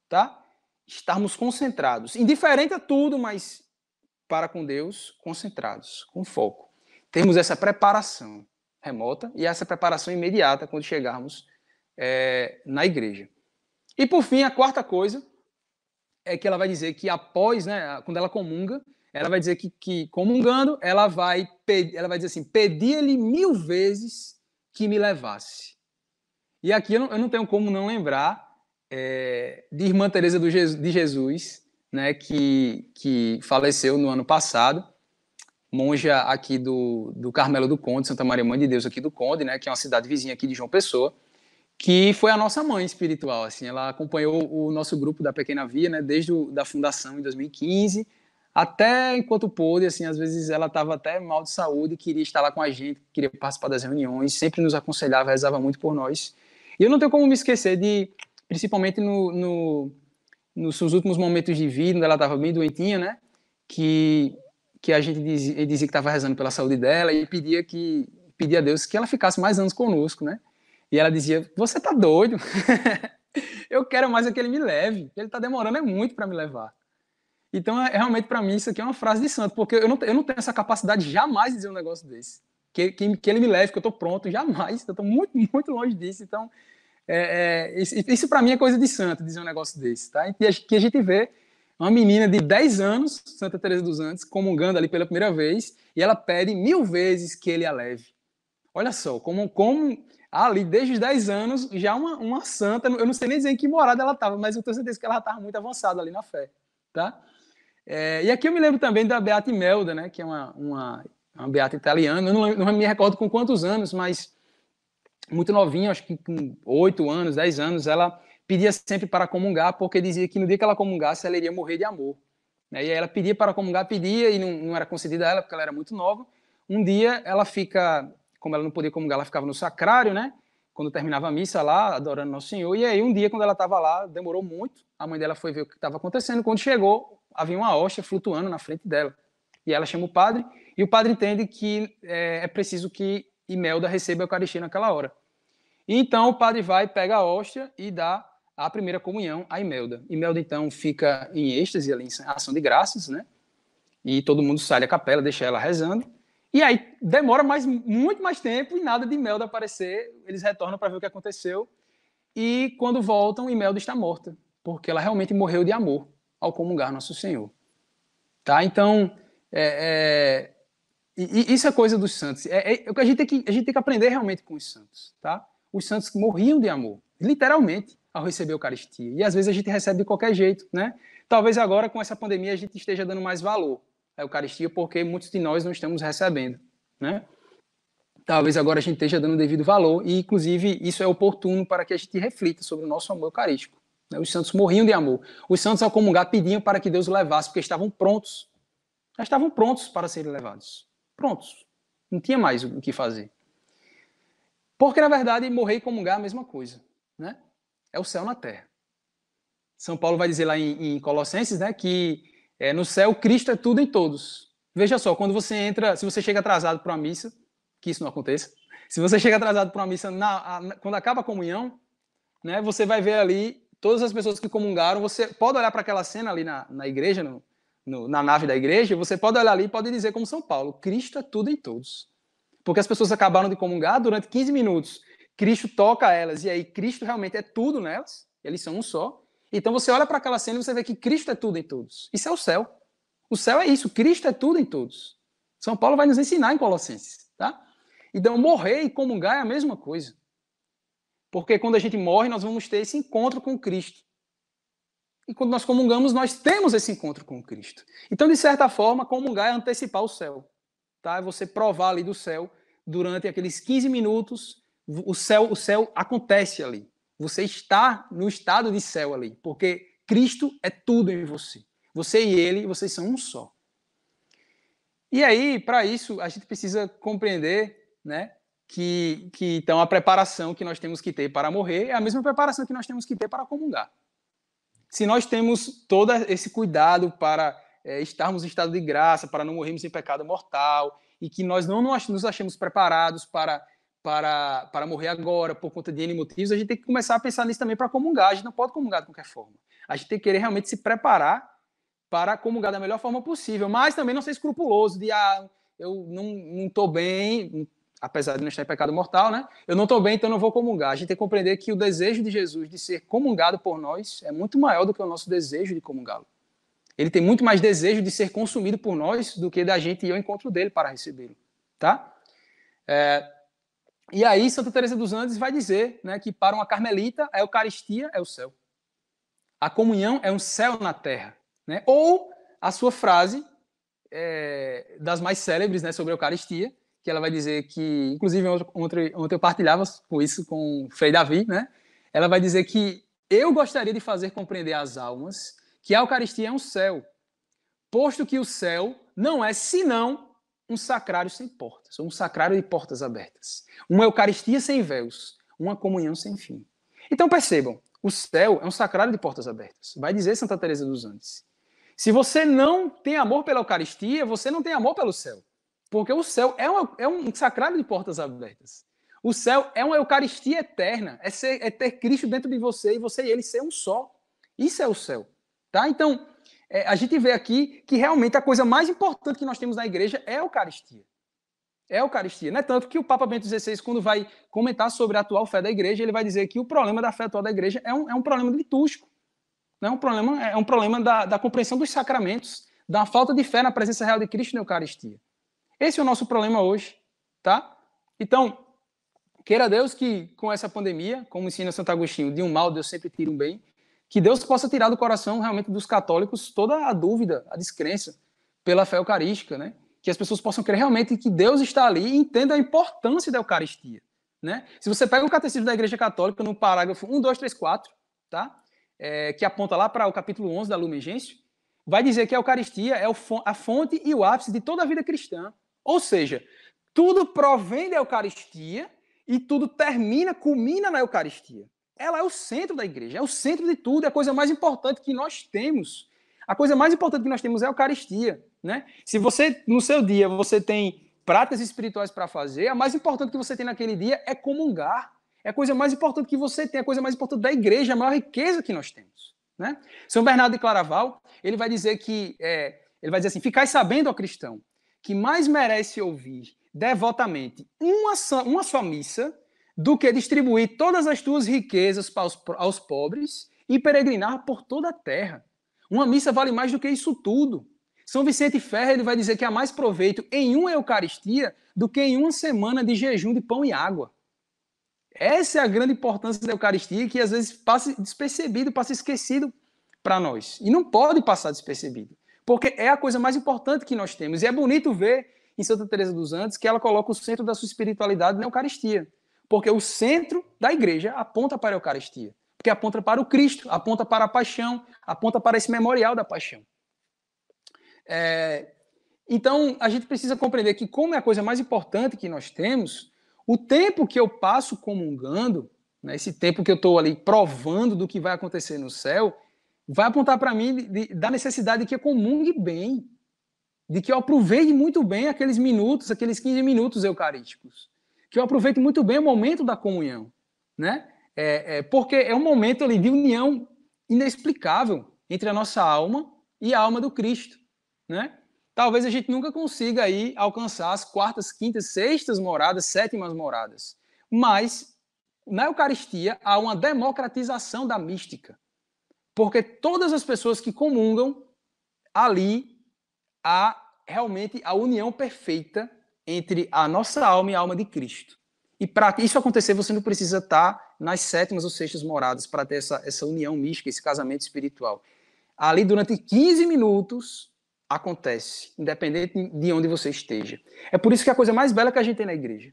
tá? Estarmos concentrados, indiferente a tudo, mas para com Deus, concentrados, com foco. Temos essa preparação remota e essa preparação imediata quando chegarmos na igreja. E, por fim, a quarta coisa é que ela vai dizer que após, né, quando ela comunga, ela vai dizer que comungando, ela vai dizer assim, pedia-lhe 1000 vezes que me levasse. E aqui eu não tenho como não lembrar de Irmã Teresa de Jesus, né, que faleceu no ano passado, monja aqui do Carmelo do Conde, Santa Maria Mãe de Deus aqui do Conde, né, que é uma cidade vizinha aqui de João Pessoa, que foi a nossa mãe espiritual, assim, ela acompanhou o nosso grupo da Pequena Via, né, desde da fundação em 2015, até enquanto pôde, assim, às vezes ela estava até mal de saúde, queria estar lá com a gente, queria participar das reuniões, sempre nos aconselhava, rezava muito por nós. E eu não tenho como me esquecer de, principalmente nos seus últimos momentos de vida, quando ela estava bem doentinha, né, que a gente dizia que estava rezando pela saúde dela e pedia a Deus que ela ficasse mais anos conosco, né? E ela dizia, você tá doido? Eu quero mais é que ele me leve. Ele tá demorando muito para me levar. Então, realmente, para mim, isso aqui é uma frase de santo, porque eu não tenho essa capacidade de jamais dizer um negócio desse. Que ele me leve, que eu tô pronto, jamais. Eu tô muito, muito longe disso. Então, isso para mim é coisa de santo, dizer um negócio desse, tá? E que a gente vê uma menina de 10 anos, Santa Teresa dos Anjos, comungando ali pela primeira vez, e ela pede 1000 vezes que ele a leve. Olha só, como ali, desde os 10 anos, já uma santa, eu não sei nem dizer em que morada ela estava, mas eu tenho certeza que ela estava muito avançada ali na fé, tá? E aqui eu me lembro também da Beata Imelda, né, que é uma beata italiana, eu não me recordo com quantos anos, mas muito novinha, acho que com 8 anos, 10 anos, ela pedia sempre para comungar, porque dizia que no dia que ela comungasse, ela iria morrer de amor. E aí ela pedia para comungar, e não era concedida a ela, porque ela era muito nova. Um dia ela fica, como ela não podia comungar, ela ficava no sacrário, né? Quando terminava a missa lá, adorando Nosso Senhor. E aí um dia, quando ela estava lá, demorou muito, a mãe dela foi ver o que estava acontecendo. Quando chegou, havia uma hóstia flutuando na frente dela. E ela chama o padre, e o padre entende que é preciso que Imelda receba a Eucaristia naquela hora. E então o padre vai, pega a hóstia e dá a primeira comunhão a Imelda. Imelda, então, fica em êxtase, ali, em ação de graças, né? E todo mundo sai da capela, deixa ela rezando. E aí demora muito mais tempo e nada de Imelda aparecer. Eles retornam para ver o que aconteceu. E quando voltam, Imelda está morta, porque ela realmente morreu de amor ao comungar Nosso Senhor. Tá? Então, isso é coisa dos santos. A gente tem que aprender realmente com os santos. Tá? Os santos morriam de amor, literalmente, ao receber a Eucaristia. E às vezes a gente recebe de qualquer jeito. Né? Talvez agora, com essa pandemia, a gente esteja dando mais valor a Eucaristia, porque muitos de nós não estamos recebendo, né? Talvez agora a gente esteja dando devido valor, e inclusive isso é oportuno para que a gente reflita sobre o nosso amor eucarístico. Né? Os santos morriam de amor. Os santos, ao comungar, pediam para que Deus o levasse, porque estavam prontos. Já estavam prontos para serem levados. Prontos. Não tinha mais o que fazer. Porque, na verdade, morrer e comungar é a mesma coisa. Né? É o céu na terra. São Paulo vai dizer lá em Colossenses, né, que no céu, Cristo é tudo em todos. Veja só, quando você entra, se você chega atrasado para uma missa, que isso não aconteça, se você chega atrasado para uma missa, quando acaba a comunhão, né? Você vai ver ali todas as pessoas que comungaram. Você pode olhar para aquela cena ali na igreja, na nave da igreja, você pode olhar ali e pode dizer como São Paulo, Cristo é tudo em todos. Porque as pessoas acabaram de comungar durante 15 minutos. Cristo toca elas, e aí Cristo realmente é tudo nelas, eles são um só. Então você olha para aquela cena e você vê que Cristo é tudo em todos. Isso é o céu. O céu é isso, Cristo é tudo em todos. São Paulo vai nos ensinar em Colossenses, tá? Então morrer e comungar é a mesma coisa. Porque quando a gente morre, nós vamos ter esse encontro com Cristo. E quando nós comungamos, nós temos esse encontro com Cristo. Então, de certa forma, comungar é antecipar o céu. Tá? É você provar ali do céu, durante aqueles 15 minutos, o céu acontece ali. Você está no estado de céu ali, porque Cristo é tudo em você. Você e ele, vocês são um só. E aí, para isso, a gente precisa compreender, né, que então a preparação que nós temos que ter para morrer é a mesma preparação que nós temos que ter para comungar. Se nós temos todo esse cuidado para estarmos em estado de graça, para não morrermos em pecado mortal, e que nós não nos achemos preparados para morrer agora, por conta de N motivos, a gente tem que começar a pensar nisso também para comungar. A gente não pode comungar de qualquer forma. A gente tem que querer realmente se preparar para comungar da melhor forma possível, mas também não ser escrupuloso de, eu não estou bem, apesar de não estar em pecado mortal, né? Eu não estou bem, então não vou comungar. A gente tem que compreender que o desejo de Jesus de ser comungado por nós é muito maior do que o nosso desejo de comungá-lo. Ele tem muito mais desejo de ser consumido por nós do que da gente ir ao encontro dele para recebê-lo, tá? E aí Santa Teresa dos Andes vai dizer, né, que para uma carmelita a Eucaristia é o céu. A comunhão é um céu na terra, né? Ou a sua frase das mais célebres, né, sobre a Eucaristia, que ela vai dizer que, inclusive ontem eu partilhava com isso com o Frei Davi, né? Ela vai dizer que eu gostaria de fazer compreender às almas que a Eucaristia é um céu, posto que o céu não é senão um sacrário sem portas, ou um sacrário de portas abertas, uma Eucaristia sem véus, uma comunhão sem fim. Então percebam, o céu é um sacrário de portas abertas, vai dizer Santa Teresa dos Andes. Se você não tem amor pela Eucaristia, você não tem amor pelo céu. Porque o céu é um sacrário de portas abertas. O céu é uma Eucaristia eterna. É ter Cristo dentro de você e você e ele ser um só. Isso é o céu. Tá? Então, a gente vê aqui que realmente a coisa mais importante que nós temos na igreja é a Eucaristia. É a Eucaristia. Não é tanto que o Papa Bento XVI, quando vai comentar sobre a atual fé da igreja, ele vai dizer que o problema da fé atual da igreja é um problema litúrgico. Não é um problema da compreensão dos sacramentos, da falta de fé na presença real de Cristo na Eucaristia. Esse é o nosso problema hoje, tá? Então, queira Deus que com essa pandemia, como ensina Santo Agostinho, de um mal Deus sempre tira um bem, que Deus possa tirar do coração realmente dos católicos toda a dúvida, a descrença pela fé eucarística, né? Que as pessoas possam crer realmente que Deus está ali e entendam a importância da Eucaristia, né? Se você pega o Catecismo da Igreja Católica no parágrafo 1, 2, 3, 4, tá? Que aponta lá para o capítulo 11 da Lumen Gentium, vai dizer que a Eucaristia é a fonte e o ápice de toda a vida cristã. Ou seja, tudo provém da Eucaristia e tudo culmina na Eucaristia. Ela é o centro da igreja, é o centro de tudo, é a coisa mais importante que nós temos. A coisa mais importante que nós temos é a Eucaristia, né? Se você, no seu dia, você tem práticas espirituais para fazer, a mais importante que você tem naquele dia é comungar. É a coisa mais importante que você tem, a coisa mais importante da igreja, a maior riqueza que nós temos, né? São Bernardo de Claraval, ele vai dizer assim, ficai sabendo, ó cristão, que mais merece ouvir devotamente uma só missa do que distribuir todas as tuas riquezas aos pobres e peregrinar por toda a terra. Uma missa vale mais do que isso tudo. São Vicente Ferrer, ele vai dizer que há mais proveito em uma Eucaristia do que em uma semana de jejum de pão e água. Essa é a grande importância da Eucaristia, que às vezes passa despercebido, passa esquecido para nós. E não pode passar despercebido, porque é a coisa mais importante que nós temos. E é bonito ver em Santa Teresa dos Andes que ela coloca o centro da sua espiritualidade na Eucaristia. Porque o centro da igreja aponta para a Eucaristia. Porque aponta para o Cristo, aponta para a paixão, aponta para esse memorial da paixão. Então, a gente precisa compreender que, como é a coisa mais importante que nós temos, o tempo que eu passo comungando, né, esse tempo que eu estou ali provando do que vai acontecer no céu, vai apontar para mim da necessidade de que eu comungue bem, de que eu aproveite muito bem aqueles minutos, aqueles 15 minutos eucarísticos, que eu aproveite muito bem o momento da comunhão, né? Porque é um momento ali de união inexplicável entre a nossa alma e a alma do Cristo, né? Talvez a gente nunca consiga aí alcançar as quartas, quintas, sextas moradas, sétimas moradas, mas na Eucaristia há uma democratização da mística, porque todas as pessoas que comungam, ali há realmente a união perfeita entre a nossa alma e a alma de Cristo. E para isso acontecer, você não precisa estar nas sétimas ou sextas moradas para ter essa união mística, esse casamento espiritual. Ali, durante 15 minutos, acontece, independente de onde você esteja. É por isso que a coisa mais bela que a gente tem na igreja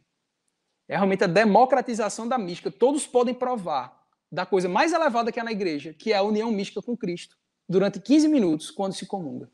é realmente a democratização da mística. Todos podem provar da coisa mais elevada que há na igreja, que é a união mística com Cristo, durante 15 minutos, quando se comunga.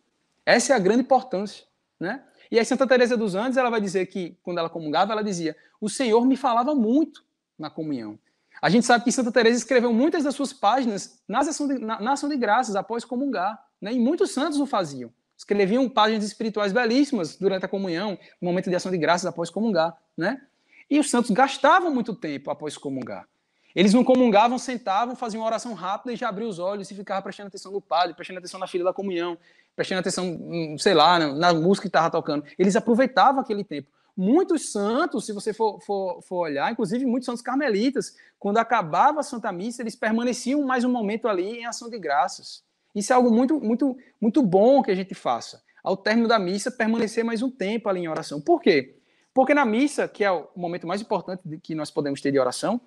Essa é a grande importância, né? E aí Santa Teresa dos Andes, ela vai dizer que, quando ela comungava, ela dizia: o Senhor me falava muito na comunhão. A gente sabe que Santa Teresa escreveu muitas das suas páginas na ação de graças, após comungar, né? E muitos santos o faziam. Escreviam páginas espirituais belíssimas durante a comunhão, no momento de ação de graças, após comungar, né? E os santos gastavam muito tempo após comungar. Eles não comungavam, sentavam, faziam uma oração rápida e já abriam os olhos e ficavam prestando atenção no padre, prestando atenção na fila da comunhão, prestando atenção, sei lá, na música que estava tocando. Eles aproveitavam aquele tempo. Muitos santos, se você for olhar, inclusive muitos santos carmelitas, quando acabava a Santa Missa, eles permaneciam mais um momento ali em ação de graças. Isso é algo muito, muito, muito bom que a gente faça. Ao término da missa, permanecer mais um tempo ali em oração. Por quê? Porque na missa, que é o momento mais importante que nós podemos ter de oração,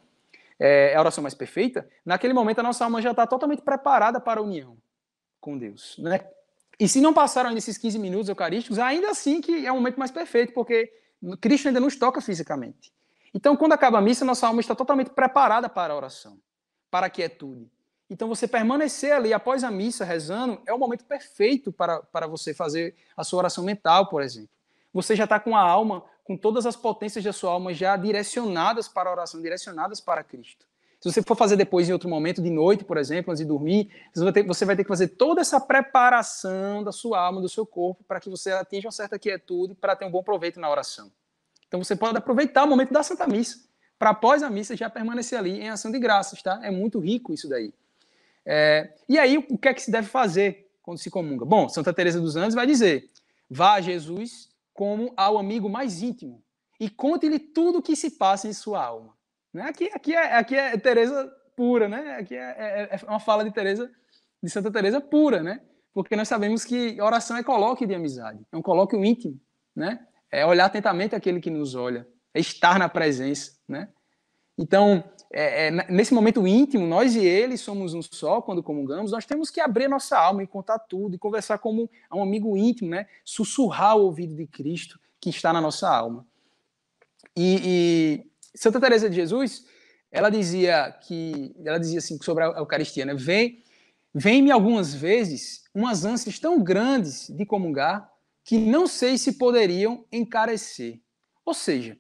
é a oração mais perfeita, naquele momento a nossa alma já está totalmente preparada para a união com Deus, né? E se não passaram ainda esses 15 minutos eucarísticos, ainda assim que é o momento mais perfeito, porque Cristo ainda nos toca fisicamente. Então, quando acaba a missa, nossa alma está totalmente preparada para a oração, para a quietude. Então, você permanecer ali após a missa, rezando, é o momento perfeito para você fazer a sua oração mental, por exemplo. Você já está com a alma, com todas as potências da sua alma já direcionadas para a oração, direcionadas para Cristo. Se você for fazer depois em outro momento, de noite, por exemplo, antes de dormir, você vai ter que fazer toda essa preparação da sua alma, do seu corpo, para que você atinja uma certa quietude, para ter um bom proveito na oração. Então você pode aproveitar o momento da Santa Missa, para após a missa já permanecer ali em ação de graças, tá? É muito rico isso daí. E aí, o que é que se deve fazer quando se comunga? Bom, Santa Teresa dos Andes vai dizer: vá a Jesus como ao amigo mais íntimo e conte-lhe tudo o que se passa em sua alma. Né? Aqui é Teresa pura, né? Aqui é uma fala de Santa Teresa pura, né? Porque nós sabemos que oração é colóquio de amizade, é um colóquio íntimo, né? É olhar atentamente aquele que nos olha, é estar na presença, né? Então, nesse momento íntimo, nós e ele somos um só quando comungamos, nós temos que abrir nossa alma e contar tudo, e conversar como um amigo íntimo, né? Sussurrar o ouvido de Cristo que está na nossa alma. E Santa Teresa de Jesus, ela dizia assim sobre a Eucaristia, né? Vem-me algumas vezes umas ânsias tão grandes de comungar que não sei se poderiam encarecer. Ou seja,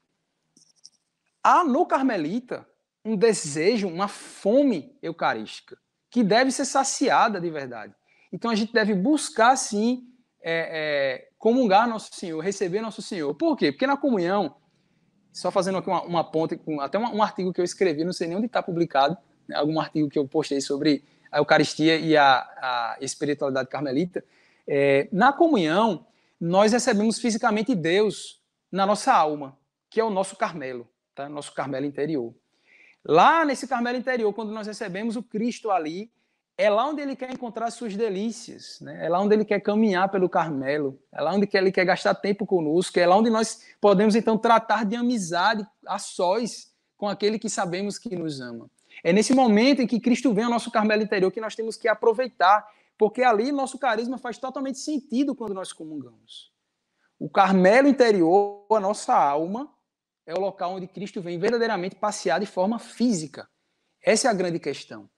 há no Carmelita um desejo, uma fome eucarística, que deve ser saciada de verdade. Então a gente deve buscar, sim, comungar Nosso Senhor, receber Nosso Senhor. Por quê? Porque na comunhão, só fazendo aqui uma ponte, até um artigo que eu escrevi, não sei nem onde está publicado, né, algum artigo que eu postei sobre a Eucaristia e a espiritualidade carmelita. Na comunhão, nós recebemos fisicamente Deus na nossa alma, que é o nosso Carmelo. Tá? Nosso Carmelo interior. Lá nesse Carmelo interior, quando nós recebemos o Cristo ali, é lá onde ele quer encontrar suas delícias, né? É lá onde ele quer caminhar pelo Carmelo, é lá onde ele quer gastar tempo conosco, é lá onde nós podemos então tratar de amizade a sós com aquele que sabemos que nos ama. É nesse momento em que Cristo vem ao nosso Carmelo interior que nós temos que aproveitar, porque ali nosso carisma faz totalmente sentido quando nós comungamos. O Carmelo interior, a nossa alma, é o local onde Cristo vem verdadeiramente passear de forma física. Essa é a grande questão.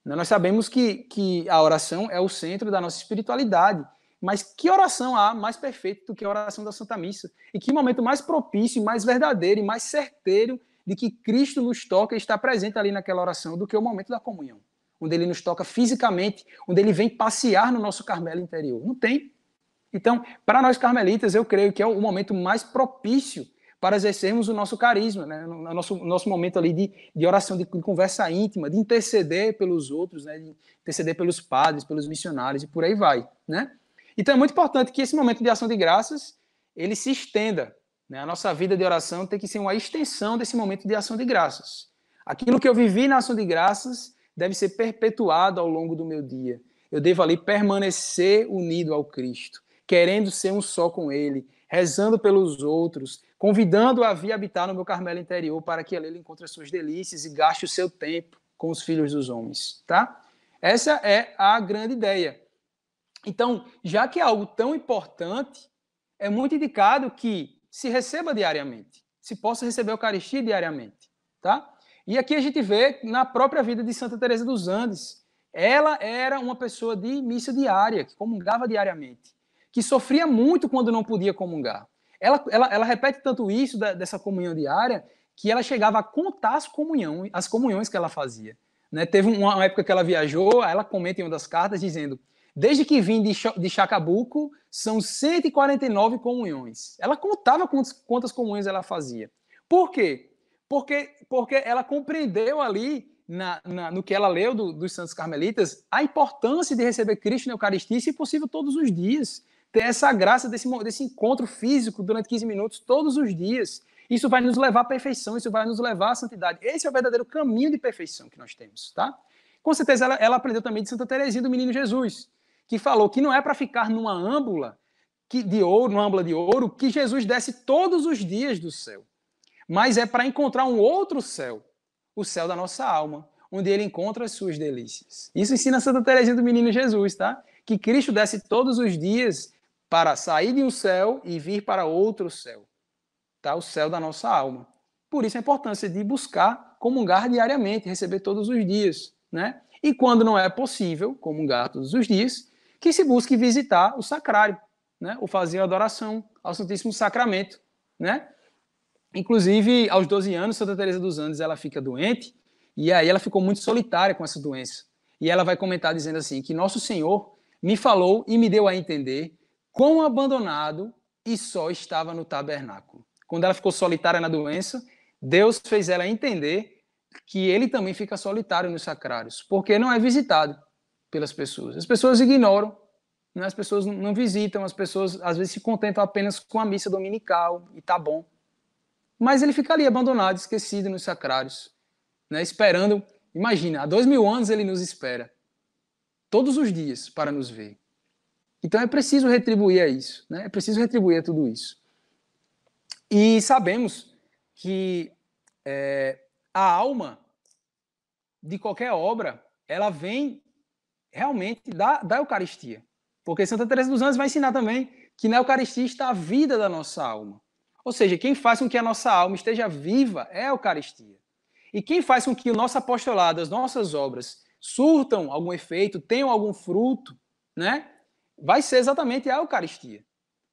Nós sabemos que a oração é o centro da nossa espiritualidade, mas que oração há mais perfeita do que a oração da Santa Missa? E que momento mais propício, mais verdadeiro e mais certeiro de que Cristo nos toca e está presente ali naquela oração do que o momento da comunhão, onde ele nos toca fisicamente, onde ele vem passear no nosso Carmelo interior. Não tem. Então, para nós carmelitas, eu creio que é o momento mais propício para exercermos o nosso carisma, né? No nosso momento ali de oração, de conversa íntima, de interceder pelos outros, né? De interceder pelos padres, pelos missionários e por aí vai, né? Então é muito importante que esse momento de ação de graças ele se estenda, né? A nossa vida de oração tem que ser uma extensão desse momento de ação de graças. Aquilo que eu vivi na ação de graças deve ser perpetuado ao longo do meu dia. Eu devo ali permanecer unido ao Cristo, querendo ser um só com Ele, rezando pelos outros, convidando a vir habitar no meu Carmelo interior para que ali ele encontre as suas delícias e gaste o seu tempo com os filhos dos homens, tá? Essa é a grande ideia. Então, já que é algo tão importante, é muito indicado que se receba diariamente, se possa receber a Eucaristia diariamente, tá? E aqui a gente vê na própria vida de Santa Teresa dos Andes, ela era uma pessoa de missa diária, que comungava diariamente, que sofria muito quando não podia comungar. Ela repete tanto isso dessa comunhão diária que ela chegava a contar as comunhões que ela fazia. Né? Teve uma época que ela viajou, ela comenta em uma das cartas dizendo: desde que vim de Chacabuco, são 149 comunhões. Ela contava quantas comunhões ela fazia. Por quê? Porque ela compreendeu ali, no que ela leu dos Santos Carmelitas, a importância de receber Cristo na Eucaristia, e, se possível, todos os dias. Ter essa graça desse encontro físico durante 15 minutos, todos os dias. Isso vai nos levar à perfeição, isso vai nos levar à santidade. Esse é o verdadeiro caminho de perfeição que nós temos, tá? Com certeza ela aprendeu também de Santa Teresinha do Menino Jesus, que falou que não é para ficar numa âmbula de ouro, que Jesus desce todos os dias do céu, mas é para encontrar um outro céu, o céu da nossa alma, onde ele encontra as suas delícias. Isso ensina Santa Teresinha do Menino Jesus, tá? Que Cristo desce todos os dias para sair de um céu e vir para outro céu, tá? O céu da nossa alma. Por isso a importância de buscar comungar diariamente, receber todos os dias, né? E quando não é possível comungar todos os dias, que se busque visitar o sacrário, né? Ou fazer a adoração ao Santíssimo Sacramento, né? Inclusive, aos 12 anos, Santa Teresa dos Andes ela fica doente, e aí ela ficou muito solitária com essa doença. E ela vai comentar dizendo assim, que Nosso Senhor me falou e me deu a entender quão abandonado e só estava no tabernáculo. Quando ela ficou solitária na doença, Deus fez ela entender que ele também fica solitário nos sacrários, porque não é visitado pelas pessoas. As pessoas ignoram, né? As pessoas não visitam, as pessoas às vezes se contentam apenas com a missa dominical, e tá bom. Mas ele fica ali abandonado, esquecido nos sacrários, né? Esperando. Imagina, há 2000 anos ele nos espera, todos os dias, para nos ver. Então é preciso retribuir a isso, né? É preciso retribuir a tudo isso. E sabemos que a alma de qualquer obra, ela vem realmente da Eucaristia. Porque Santa Teresa dos Anjos vai ensinar também que na Eucaristia está a vida da nossa alma. Ou seja, quem faz com que a nossa alma esteja viva é a Eucaristia. E quem faz com que o nosso apostolado, as nossas obras, surtam algum efeito, tenham algum fruto, né? Vai ser exatamente a Eucaristia.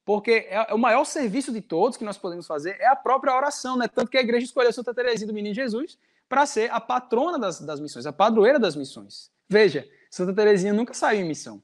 Porque o maior serviço de todos que nós podemos fazer é a própria oração, né? Tanto que a igreja escolheu Santa Teresinha do Menino Jesus para ser a patrona das missões, a padroeira das missões. Veja, Santa Teresinha nunca saiu em missão.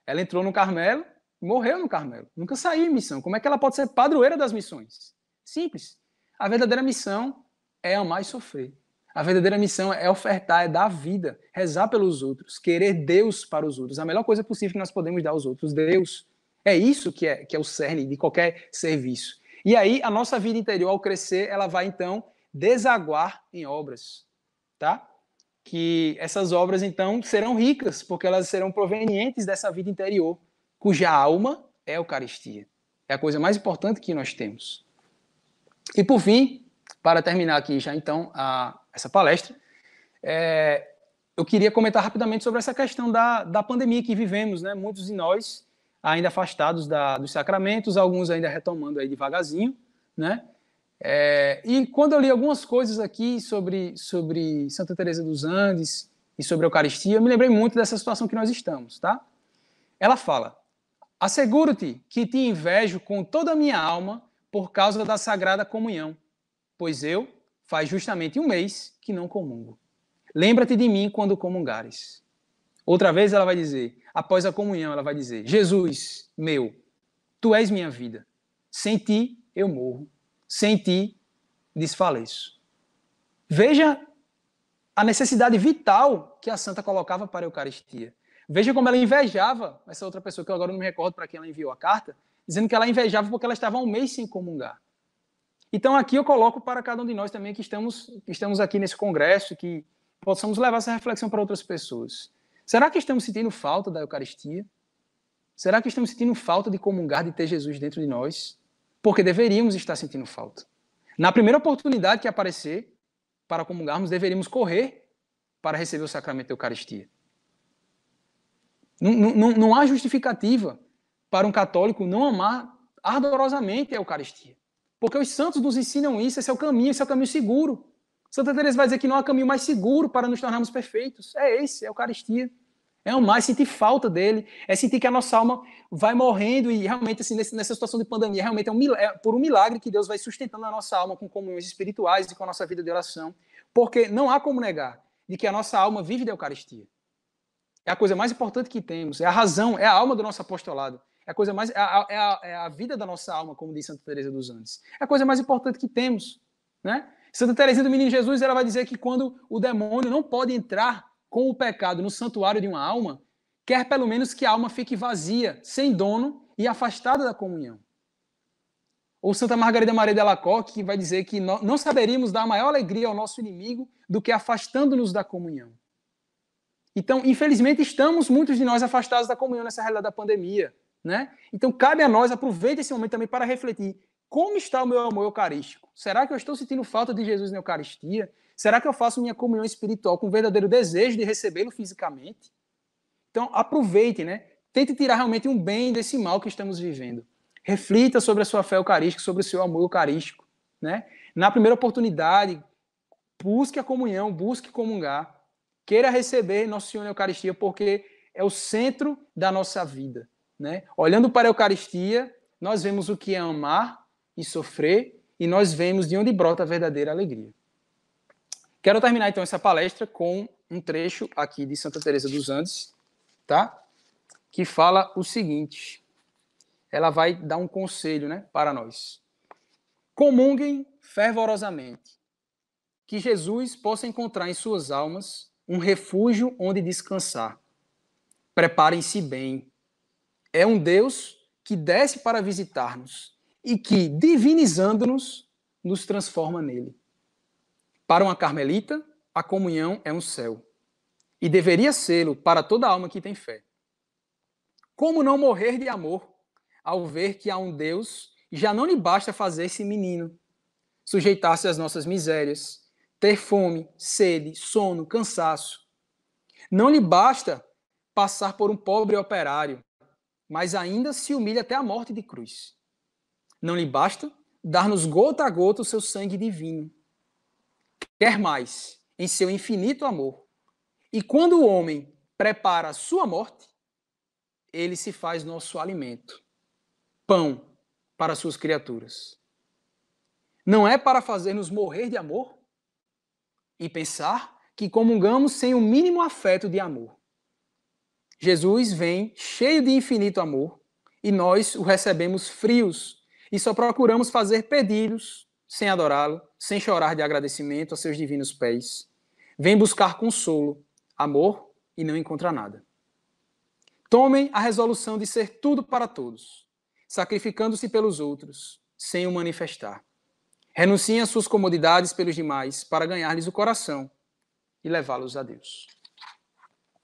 Ela entrou no Carmelo e morreu no Carmelo. Nunca saiu em missão. Como é que ela pode ser padroeira das missões? Simples. A verdadeira missão é amar e sofrer. A verdadeira missão é ofertar, é dar vida, rezar pelos outros, querer Deus para os outros. A melhor coisa possível que nós podemos dar aos outros, Deus. É isso que é o cerne de qualquer serviço. E aí, a nossa vida interior, ao crescer, ela vai, então, desaguar em obras, tá? Que essas obras, então, serão ricas, porque elas serão provenientes dessa vida interior, cuja alma é a Eucaristia. É a coisa mais importante que nós temos. E, por fim, para terminar aqui já, então, essa palestra, eu queria comentar rapidamente sobre essa questão da pandemia que vivemos, né? Muitos de nós ainda afastados dos sacramentos, alguns ainda retomando aí devagarzinho, né? E quando eu li algumas coisas aqui sobre Santa Teresa dos Andes e sobre a Eucaristia, eu me lembrei muito dessa situação que nós estamos, tá? Ela fala: asseguro-te que te invejo com toda a minha alma por causa da Sagrada Comunhão, pois eu faz justamente 1 mês que não comungo. Lembra-te de mim quando comungares. Outra vez ela vai dizer, após a comunhão, ela vai dizer: Jesus, meu, tu és minha vida. Sem ti eu morro. sem ti desfaleço. Veja a necessidade vital que a santa colocava para a Eucaristia. Veja como ela invejava essa outra pessoa, que eu agora não me recordo para quem ela enviou a carta, dizendo que ela invejava porque ela estava há um mês sem comungar. Então aqui eu coloco para cada um de nós também que estamos aqui nesse congresso, que possamos levar essa reflexão para outras pessoas. Será que estamos sentindo falta da Eucaristia? Será que estamos sentindo falta de comungar, de ter Jesus dentro de nós? Porque deveríamos estar sentindo falta. Na primeira oportunidade que aparecer para comungarmos, deveríamos correr para receber o sacramento da Eucaristia. Não há justificativa para um católico não amar ardorosamente a Eucaristia. Porque os santos nos ensinam isso, esse é o caminho seguro. Santa Teresa vai dizer que não há caminho mais seguro para nos tornarmos perfeitos. É esse, é a Eucaristia. É amar, é sentir falta dele, é sentir que a nossa alma vai morrendo e realmente, assim, nessa situação de pandemia, realmente é por um milagre que Deus vai sustentando a nossa alma com comunhões espirituais e com a nossa vida de oração. Porque não há como negar de que a nossa alma vive da Eucaristia. É a coisa mais importante que temos, é a razão, é a alma do nosso apostolado. É a coisa mais, é a vida da nossa alma, como diz Santa Teresa dos Andes. É a coisa mais importante que temos, né? Santa Teresinha do Menino Jesus, ela vai dizer que quando o demônio não pode entrar com o pecado no santuário de uma alma, quer pelo menos que a alma fique vazia, sem dono e afastada da comunhão. Ou Santa Margarida Maria de Alacoque, que vai dizer que não saberíamos dar maior alegria ao nosso inimigo do que afastando-nos da comunhão. Então, infelizmente, estamos, muitos de nós, afastados da comunhão nessa realidade da pandemia, né? Então, cabe a nós, aproveite esse momento também para refletir. Como está o meu amor eucarístico? Será que eu estou sentindo falta de Jesus na Eucaristia? Será que eu faço minha comunhão espiritual com verdadeiro desejo de recebê-lo fisicamente? Então, aproveite, né? Tente tirar realmente um bem desse mal que estamos vivendo. Reflita sobre a sua fé eucarística, sobre o seu amor eucarístico, né? Na primeira oportunidade, busque a comunhão, busque comungar. Queira receber Nosso Senhor na Eucaristia, porque é o centro da nossa vida, né? Olhando para a Eucaristia, nós vemos o que é amar e sofrer, e nós vemos de onde brota a verdadeira alegria. Quero terminar, então, essa palestra com um trecho aqui de Santa Teresa dos Andes, tá? Que fala o seguinte. Ela vai dar um conselho, né, para nós. Comunguem fervorosamente, que Jesus possa encontrar em suas almas um refúgio onde descansar. Preparem-se bem. É um Deus que desce para visitar-nos e que, divinizando-nos, nos transforma nele. Para uma carmelita, a comunhão é um céu. E deveria sê-lo para toda alma que tem fé. Como não morrer de amor ao ver que há um Deus e já não lhe basta fazer-se menino, sujeitar-se às nossas misérias, ter fome, sede, sono, cansaço. Não lhe basta passar por um pobre operário, mas ainda se humilha até a morte de cruz. Não lhe basta dar-nos gota a gota o seu sangue divino. Quer mais, em seu infinito amor. E quando o homem prepara a sua morte, ele se faz nosso alimento, pão para suas criaturas. Não é para fazer-nos morrer de amor e pensar que comungamos sem o mínimo afeto de amor. Jesus vem cheio de infinito amor e nós o recebemos frios e só procuramos fazer pedidos sem adorá-lo, sem chorar de agradecimento a seus divinos pés. Vem buscar consolo, amor e não encontra nada. Tomem a resolução de ser tudo para todos, sacrificando-se pelos outros, sem o manifestar. Renunciem às suas comodidades pelos demais para ganhar-lhes o coração e levá-los a Deus.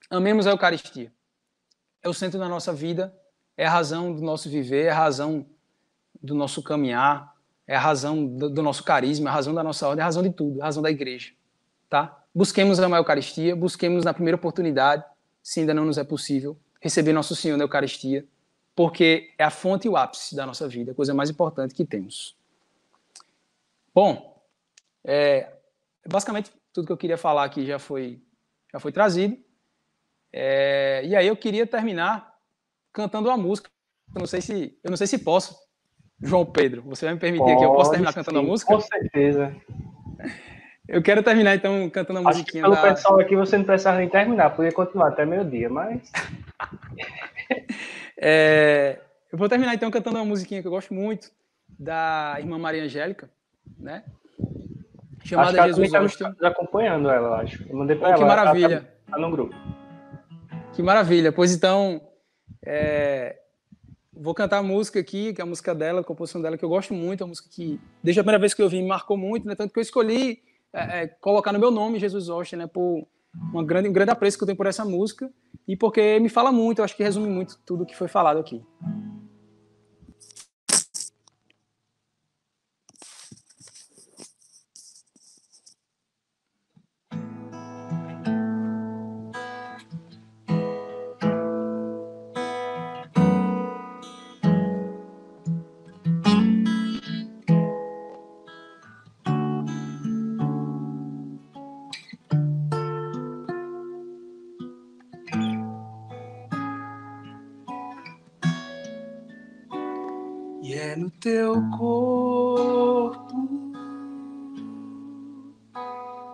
Amemos a Eucaristia. É o centro da nossa vida, é a razão do nosso viver, é a razão do nosso caminhar, é a razão do nosso carisma, é a razão da nossa ordem, é a razão de tudo, é a razão da igreja. Tá? Busquemos amar a Eucaristia, busquemos na primeira oportunidade, se ainda não nos é possível, receber Nosso Senhor na Eucaristia, porque é a fonte e o ápice da nossa vida, a coisa mais importante que temos. Bom, basicamente tudo que eu queria falar aqui já foi trazido. E aí eu queria terminar cantando uma música. Eu não sei se posso. João Pedro, você vai me permitir que eu possa terminar cantando a música? Com certeza. Eu quero terminar então cantando a musiquinha pelo pessoal aqui você não precisa nem terminar, poderia continuar até meio-dia, mas... Eu vou terminar então cantando uma musiquinha que eu gosto muito, da irmã Maria Angélica, né? Acho Chamada que ela Jesus também Austin. está acompanhando ela, eu acho. Eu mandei para Oh, que ela. maravilha. Tá no grupo. Que maravilha. Pois então, vou cantar a música aqui, que é a música dela, a composição dela, que eu gosto muito, a música que, desde a primeira vez que eu vi, me marcou muito, né? Tanto que eu escolhi colocar no meu nome Jesus Austin, né? Por um grande apreço que eu tenho por essa música e porque me fala muito, eu acho que resume muito tudo o que foi falado aqui. E é no teu corpo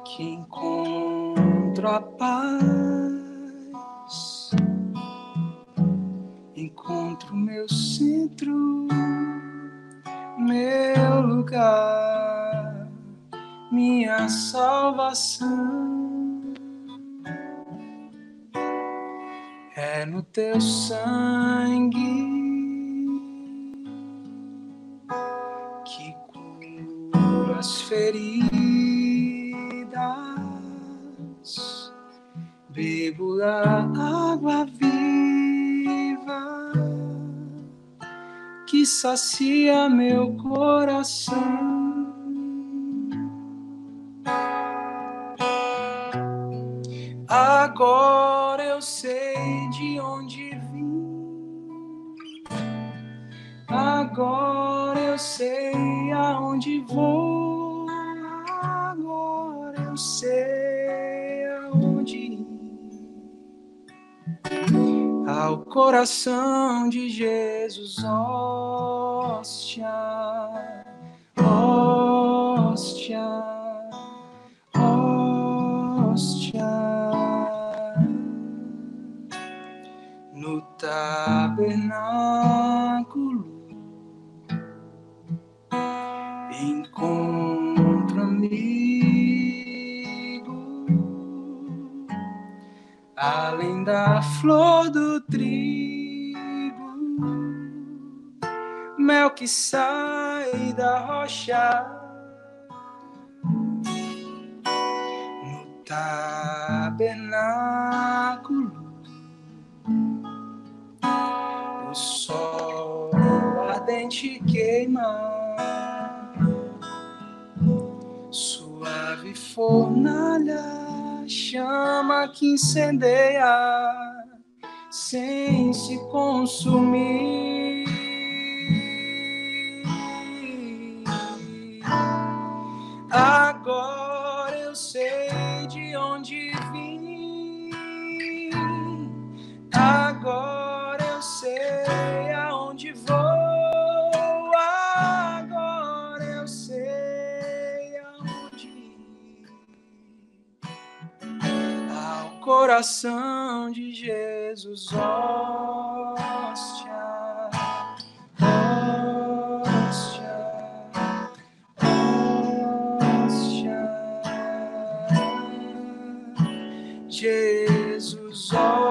que encontro a paz, encontro meu centro, meu lugar, minha salvação. É no teu sangue que cura as feridas, bebo da água viva que sacia meu coração. Agora eu sei de onde vim, agora eu sei aonde vou, agora eu sei aonde ir. Ao coração de Jesus, hóstia, hóstia, hóstia. No tabernáculo encontro amigo, além da flor do trigo, mel que sai da rocha. No tabernáculo o sol ardente queima, suave fornalha, chama que incendeia sem se consumir. Agora eu sei de onde vim, agora eu sei aonde vou, agora eu sei aonde ir. Ao coração de Jesus, hóstia, hóstia, hóstia, Jesus, hóstia.